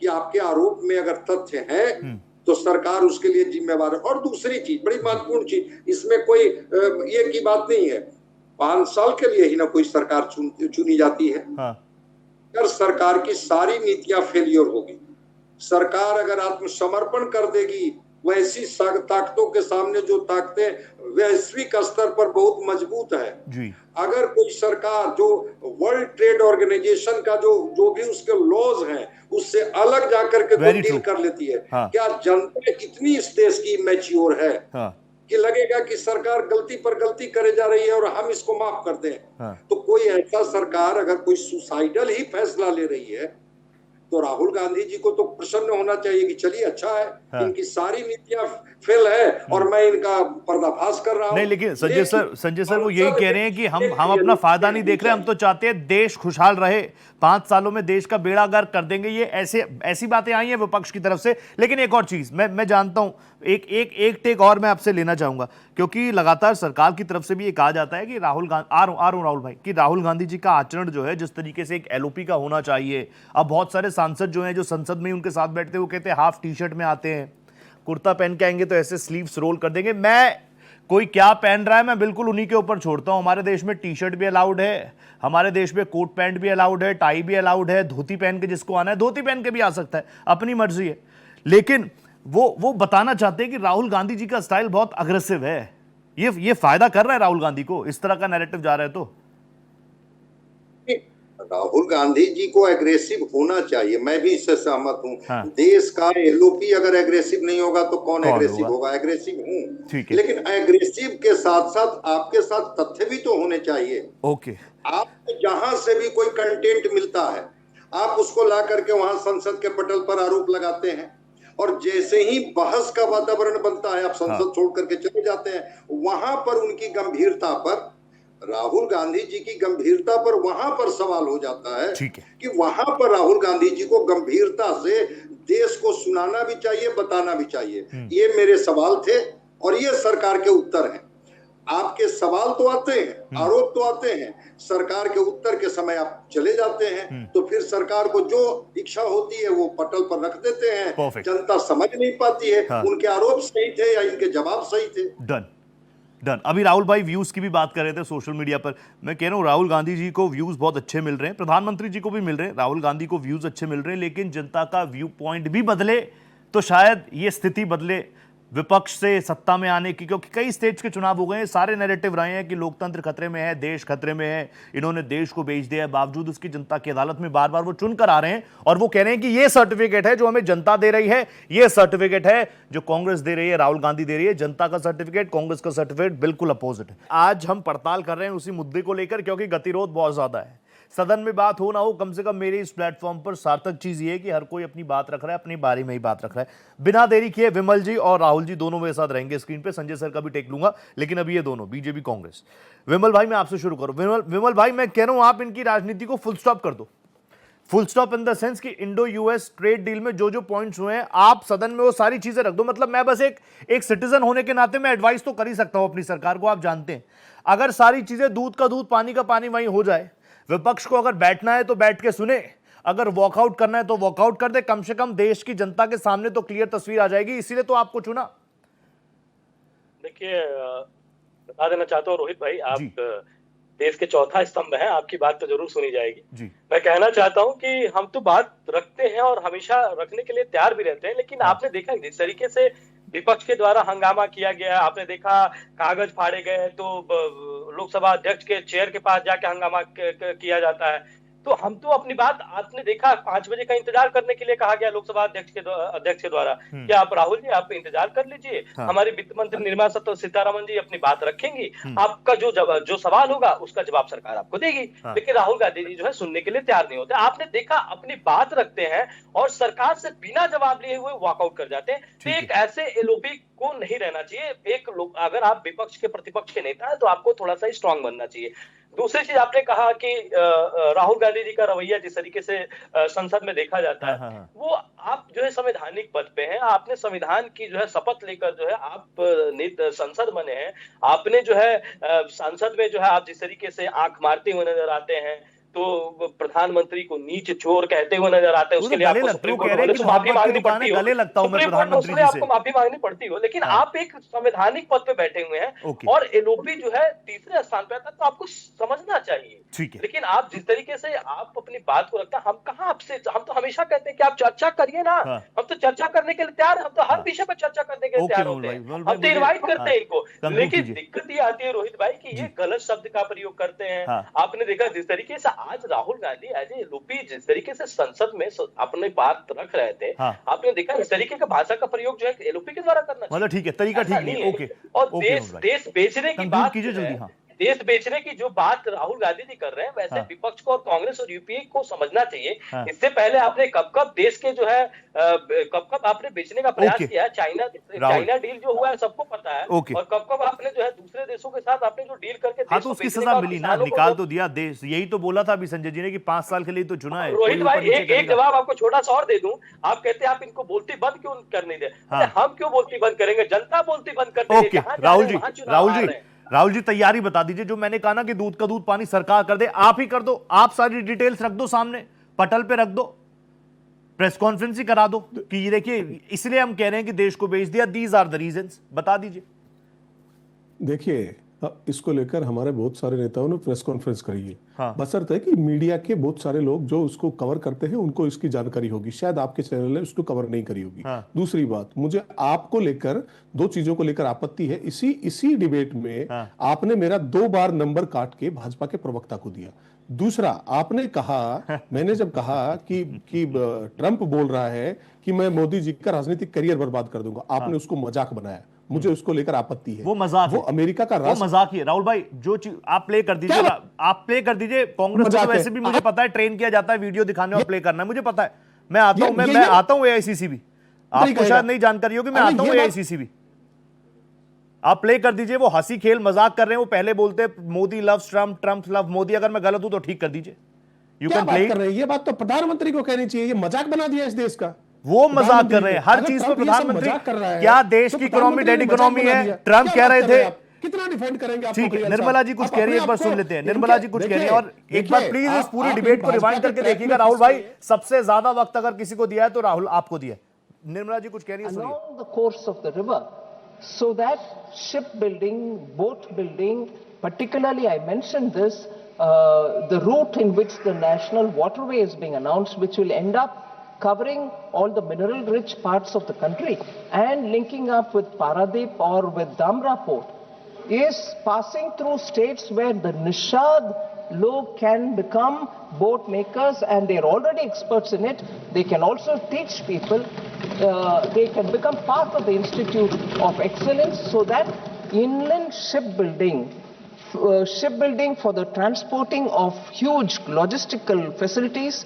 [SPEAKER 9] कि आपके आरोप में अगर तथ्य है तो सरकार उसके लिए जिम्मेवार है। और दूसरी चीज, बड़ी महत्वपूर्ण चीज, इसमें कोई ये की बात नहीं है, 5 साल के लिए ही ना कोई सरकार चुनी जाती है। हाँ। अगर सरकार की सारी नीतियां फेलियर होगी, सरकार अगर आत्मसमर्पण कर देगी वैसी ताकतों के सामने, जो ताकतें वैश्विक स्तर पर बहुत मजबूत है जी। अगर कोई सरकार जो वर्ल्ड ट्रेड ऑर्गेनाइजेशन का जो भी उसके लॉज हैं उससे अलग जाकर के कोई डील कर लेती है, हाँ। क्या जनता इतनी इस देश की मैच्योर है, हाँ। कि लगेगा कि सरकार गलती पर गलती करे जा रही है और हम इसको माफ कर दें, हाँ। तो कोई ऐसा सरकार अगर कोई सुसाइडल ही फैसला ले रही है तो राहुल गांधी जी को तो प्रसन्न होना चाहिए कि चलिए अच्छा है, हाँ। इनकी सारी नीतियां फेल है और मैं इनका पर्दाफाश कर रहा हूं।
[SPEAKER 1] नहीं, लेकिन संजय सर वो यही कह रहे हैं कि हम अपना फायदा नहीं देख रहे, हम तो चाहते हैं देश खुशहाल रहे, 5 सालों में देश का बेड़ा गर्क कर देंगे। ये ऐसी बातें आई हैं विपक्ष की तरफ से। लेकिन एक और चीज मैं जानता हूं, एक टेक और मैं आपसे लेना चाहूंगा, क्योंकि लगातार सरकार की तरफ से भी ये कहा जाता है कि राहुल भाई कि राहुल गांधी जी का आचरण जो है, जिस तरीके से एक एलओपी का होना चाहिए, अब बहुत सारे सांसद जो हैं जो संसद में उनके साथ बैठते हैं वो कहते हैं हाफ टी शर्ट में आते हैं, कुर्ता पहन के आएंगे तो ऐसे स्लीव्स रोल कर देंगे। मैं कोई क्या पहन रहा है मैं बिल्कुल उन्हीं के ऊपर छोड़ता हूं। हमारे देश में टी शर्ट भी अलाउड है, हमारे देश में कोट पैंट भी अलाउड है, टाई भी अलाउड है, धोती पहन के जिसको आना है धोती पहन के भी आ सकता है, अपनी मर्जी है। लेकिन वो बताना चाहते हैं कि राहुल गांधी जी का स्टाइल बहुत अग्रेसिव है। ये फायदा कर रहा है राहुल गांधी को, इस तरह का नैरेटिव जा रहा है। तो
[SPEAKER 9] राहुल गांधी जी को एग्रेसिव होना चाहिए, मैं भी इससे सहमत हूँ। हाँ। देश का एलओपी अगर एग्रेसिव नहीं होगा तो कौन एग्रेसिव होगा? एग्रेसिव हूँ, लेकिन एग्रेसिव के साथ साथ आपके साथ तथ्य भी तो होने चाहिए।
[SPEAKER 1] ओके,
[SPEAKER 9] आपको जहां से भी कोई कंटेंट मिलता है आप उसको ला करके वहां संसद के पटल पर आरोप लगाते हैं, और जैसे ही बहस का वातावरण बनता है आप संसद छोड़ करके चले जाते हैं। वहां पर उनकी गंभीरता पर, राहुल गांधी जी की गंभीरता पर वहां पर सवाल हो जाता है कि वहां पर राहुल गांधी जी को गंभीरता से देश को सुनाना भी चाहिए, बताना भी चाहिए। ये मेरे सवाल थे और ये सरकार के उत्तर हैं। आपके सवाल तो आते हैं, आरोप तो आते हैं, सरकार के उत्तर के समय आप चले जाते हैं, तो फिर सरकार को जो इच्छा होती है वो पटल पर रख देते हैं। जनता समझ नहीं पाती है उनके आरोप सही थे या इनके जवाब सही थे।
[SPEAKER 1] डन। अभी राहुल भाई व्यूज की भी बात कर रहे थे सोशल मीडिया पर। मैं कह रहा हूं राहुल गांधी जी को व्यूज बहुत अच्छे मिल रहे हैं, प्रधानमंत्री जी को भी मिल रहे हैं, राहुल गांधी को व्यूज अच्छे मिल रहे हैं, लेकिन जनता का व्यू पॉइंट भी बदले तो शायद ये स्थिति बदले विपक्ष से सत्ता में आने की। क्योंकि कई स्टेट्स के चुनाव हो गए हैं, सारे नैरेटिव रहे हैं कि लोकतंत्र खतरे में है, देश खतरे में है, इन्होंने देश को बेच दिया है, बावजूद उसकी जनता की अदालत में बार बार वो चुन कर आ रहे हैं और वो कह रहे हैं कि ये सर्टिफिकेट है जो हमें जनता दे रही है, ये सर्टिफिकेट है जो कांग्रेस दे रही है, राहुल गांधी दे रही है। जनता का सर्टिफिकेट, कांग्रेस का सर्टिफिकेट बिल्कुल अपोजिट है। आज हम पड़ताल कर रहे हैं उसी मुद्दे को लेकर, क्योंकि गतिरोध बहुत ज्यादा है। सदन में बात हो ना हो, कम से कम मेरे इस प्लेटफॉर्म पर सार्थक चीज ये है कि हर कोई अपनी बात रख रहा है, अपनी बारी में ही बात रख रहा है। बिना देरी किए विमल जी और राहुल जी दोनों मेरे साथ रहेंगे स्क्रीन पे, संजय सर का भी टेक लूंगा, लेकिन अभी ये दोनों बीजेपी कांग्रेस। विमल भाई मैं आपसे शुरू करूं। विमल भाई मैं कह रहा हूं आप इनकी राजनीति को फुल स्टॉप कर दो। Full stop in the sense कि इंडो यूएस ट्रेड डील में जो जो पॉइंट्स हुए हैं आप सदन में वो सारी चीजें रख दो। मतलब मैं बस एक सिटीजन होने के नाते मैं एडवाइस तो कर ही सकता हूं अपनी सरकार को। आप जानते हैं अगर सारी चीजें दूध का दूध पानी का पानी वहीं हो जाए, विपक्ष को अगर बैठना है तो बैठ के सुने, अगर वॉकआउट करना है तो वॉकआउट कर दे, कम से कम देश की जनता के सामने तो क्लियर तस्वीर आ जाएगी। इसीलिए तो आपको चुना।
[SPEAKER 8] देखिए बता देना चाहता हूँ रोहित भाई, आप देश के चौथा स्तंभ हैं, आपकी बात तो जरूर सुनी जाएगी। मैं कहना चाहता हूं कि हम तो बात रखते हैं और हमेशा रखने के लिए तैयार भी रहते हैं, लेकिन आपने देखा जिस तरीके से विपक्ष के द्वारा हंगामा किया गया, आपने देखा कागज फाड़े गए तो लोकसभा अध्यक्ष के चेयर के पास जाके हंगामा किया जाता है। तो हम तो अपनी बात, आपने देखा 5 बजे का इंतजार करने के लिए कहा गया लोकसभा अध्यक्ष के द्वारा कि आप राहुल जी आप इंतजार कर लीजिए, हमारी वित्त मंत्री निर्मला सीतारमण जी अपनी बात रखेंगी, आपका जो सवाल होगा उसका जवाब सरकार आपको देगी। लेकिन राहुल गांधी जी जो है सुनने के लिए तैयार नहीं होते। आपने देखा अपनी बात रखते हैं और सरकार से बिना जवाब लिए हुए वॉकआउट कर जाते हैं। तो एक ऐसे एलओपी को नहीं रहना चाहिए। एक लोग अगर आप विपक्ष के प्रतिपक्ष के नेता है तो आपको थोड़ा सा स्ट्रांग बनना चाहिए। दूसरी चीज आपने कहा कि राहुल गांधी जी का रवैया जिस तरीके से संसद में देखा जाता है, वो आप जो है संवैधानिक पद पे हैं, आपने संविधान की जो है शपथ लेकर जो है आप संसद बने हैं, आपने जो है संसद में जो है आप जिस तरीके से आंख मारते हुए नजर आते हैं, तो प्रधानमंत्री को नीच चोर कहते हुए नजर आते हैं, उसके लिए आपको सुप्रीम कोर्ट से माफी मांगनी पड़ती हो, आपको माफी मांगनी पड़ती हो, लेकिन आप एक संवैधानिक पद पे बैठे हुए हैं और एलओपी जो है तीसरे स्थान पे आता है, तो आपको समझना चाहिए। लेकिन आप जिस तरीके से आप अपनी बात को रखते हैं, हम कहाँ आपसे, हम तो हमेशा कहते हैं कि आप चर्चा करिए ना, हम तो चर्चा करने के लिए तैयार, हम तो हर विषय पर चर्चा करने के लिए तैयार होते हैं, हम तो इनवाइट करते हैं इनको। लेकिन दिक्कत ये आती है रोहित भाई कि ये गलत शब्द का प्रयोग करते हैं। आपने देखा जिस तरीके से आज Rahul Gandhi as a LOP जिस तरीके से संसद में अपने बात रख रहे थे, आपने देखा इस तरीके का भाषा का प्रयोग जो है एलओपी के द्वारा करना चाहिए।
[SPEAKER 1] मतलब ठीक है, तरीका ठीक नहीं है। ओके।
[SPEAKER 8] और देश बेचने की बात कीजिए जल्दी। देश बेचने की जो बात राहुल गांधी जी कर रहे हैं, वैसे विपक्ष को और कांग्रेस और यूपीए को समझना चाहिए। इससे पहले आपने कब देश के जो है कब आपने बेचने का प्रयास किया है। चाइना डील जो हुआ है सबको पता है, और कब आपने जो है दूसरे देशों के साथ आपने जो डील करके
[SPEAKER 1] तो उसकी सजा मिली ना, निकाल तो दिया देश। यही तो बोला था अभी संजय जी ने कि 5 साल के लिए तो चुना है।
[SPEAKER 8] रोहित भाई एक जवाब आपको छोटा सा और दे दूं, आप कहते हैं आप इनको बोलती बंद क्यों कर नहीं दे, हम क्यों बोलती बंद करेंगे, जनता बोलती बंद करती है।
[SPEAKER 1] राहुल जी तैयारी बता दीजिए, जो मैंने कहा ना कि दूध का दूध पानी सरकार कर दे, आप ही कर दो, आप सारी डिटेल्स रख दो सामने, पटल पे रख दो। प्रेस कॉन्फ्रेंस ही करा दो कि ये देखिए इसलिए हम कह रहे हैं कि देश को बेच दिया, दीज आर द रीजंस, बता दीजिए।
[SPEAKER 7] देखिए इसको लेकर हमारे बहुत सारे नेताओं ने प्रेस कॉन्फ्रेंस करी है।
[SPEAKER 1] हाँ।
[SPEAKER 7] बशर्ते है कि मीडिया के बहुत सारे लोग जो उसको कवर करते हैं उनको इसकी जानकारी होगी, शायद आपके चैनल ने उसको कवर नहीं करी होगी।
[SPEAKER 1] हाँ।
[SPEAKER 7] दूसरी बात, मुझे आपको लेकर दो चीजों को लेकर आपत्ति है। इसी डिबेट में
[SPEAKER 1] हाँ।
[SPEAKER 7] आपने मेरा 2 बार नंबर काट के भाजपा के प्रवक्ता को दिया। दूसरा, आपने कहा, मैंने जब कहा कि ट्रंप बोल रहा है कि मैं मोदी जी का राजनीतिक करियर बर्बाद कर दूंगा, आपने उसको मजाक बनाया। मुझे उसको लेकर आपत्ति है।
[SPEAKER 1] वो मजाक
[SPEAKER 7] वो अमेरिका का
[SPEAKER 1] वो मजाक ही है राहुल भाई। जो चीज आप प्ले कर दीजिए, आप प्ले कर दीजिए। कांग्रेस को वैसे भी मुझे पता है ट्रेन किया जाता है वीडियो दिखाने और प्ले करना, मुझे पता है। मैं आता हूं, मैं आता हूं एआईसीसी भी, आपको शायद नहीं जानकारी होगी, मैं आता हूं एआईसीसी भी। आप प्ले कर दीजिए। वो हंसी खेल मजाक कर रहे हैं। वो पहले बोलते हैं Modi loves Trump, Trump love Modi. अगर मैं गलत हूं तो ठीक कर दीजिए। You can play.
[SPEAKER 7] ये बात तो प्रधानमंत्री को कहनी चाहिए। ये मजाक बना दिया इस देश का।
[SPEAKER 1] वो मजाक कर रहे हैं हर चीज पर। प्रधानमंत्री क्या देश की इकोनॉमी डेड इकोनॉमी है? ट्रंप कह रहे थे।
[SPEAKER 7] कितना डिफेंड करेंगे आप?
[SPEAKER 1] ठीक है, निर्मला जी कुछ कह रही है, एक बार सुन लेते हैं। निर्मला जी कुछ कह रही है और एक बार प्लीज इस पूरी डिबेट को रिवाइंड करके देखिएगा। राहुल भाई, सबसे ज्यादा वक्त अगर किसी को दिया है तो राहुल आपको दिया। निर्मला जी कुछ कह रही है, सुनिए।
[SPEAKER 10] Along the course of the river, so that shipbuilding, boat building, particularly I mentioned this, the route in which the national waterway is being announced, which will end up covering all the mineral-rich parts of the country and linking up with Paradip or with Dhamra port, is passing through states where the Nishad log can become boat makers, and they're already experts in it. They can also teach people. They can become part of the Institute of Excellence, so that inland shipbuilding for the transporting of huge logistical facilities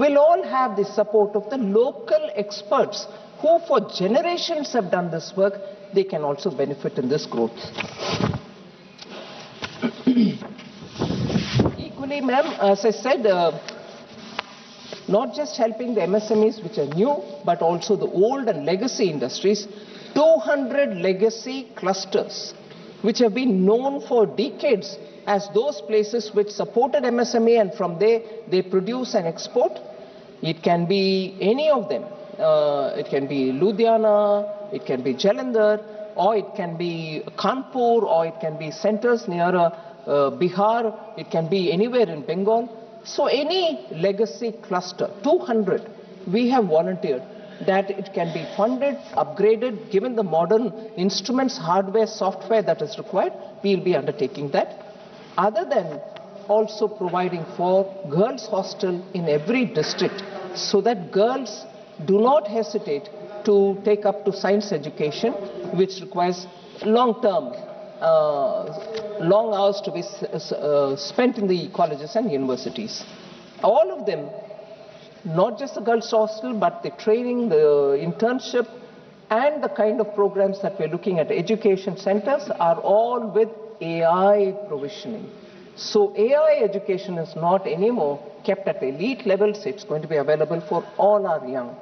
[SPEAKER 10] will all have the support of the local experts who for generations have done this work. They can also benefit in this growth. Equally, ma'am, as I said, not just helping the MSMEs which are new, but also the old and legacy industries, 200 legacy clusters which have been known for decades as those places which supported MSME, and from there they produce and export. It can be any of them. It can be Ludhiana, it can be Jalandhar, or it can be Kanpur, or it can be centers near Bihar, it can be anywhere in Bengal. So any legacy cluster, 200, we have volunteered that it can be funded, upgraded, given the modern instruments, hardware, software that is required. We will be undertaking that. Other than also providing for girls' hostel in every district, so that girls do not hesitate to take up to science education, which requires long-term, long hours to be spent in the colleges and universities. All of them, not just the girls' hostel, but the training, the internship, and the kind of programs that we're looking at, education centers, are all with AI provisioning. So AI education is not anymore kept at elite levels. It's going to be available for all our young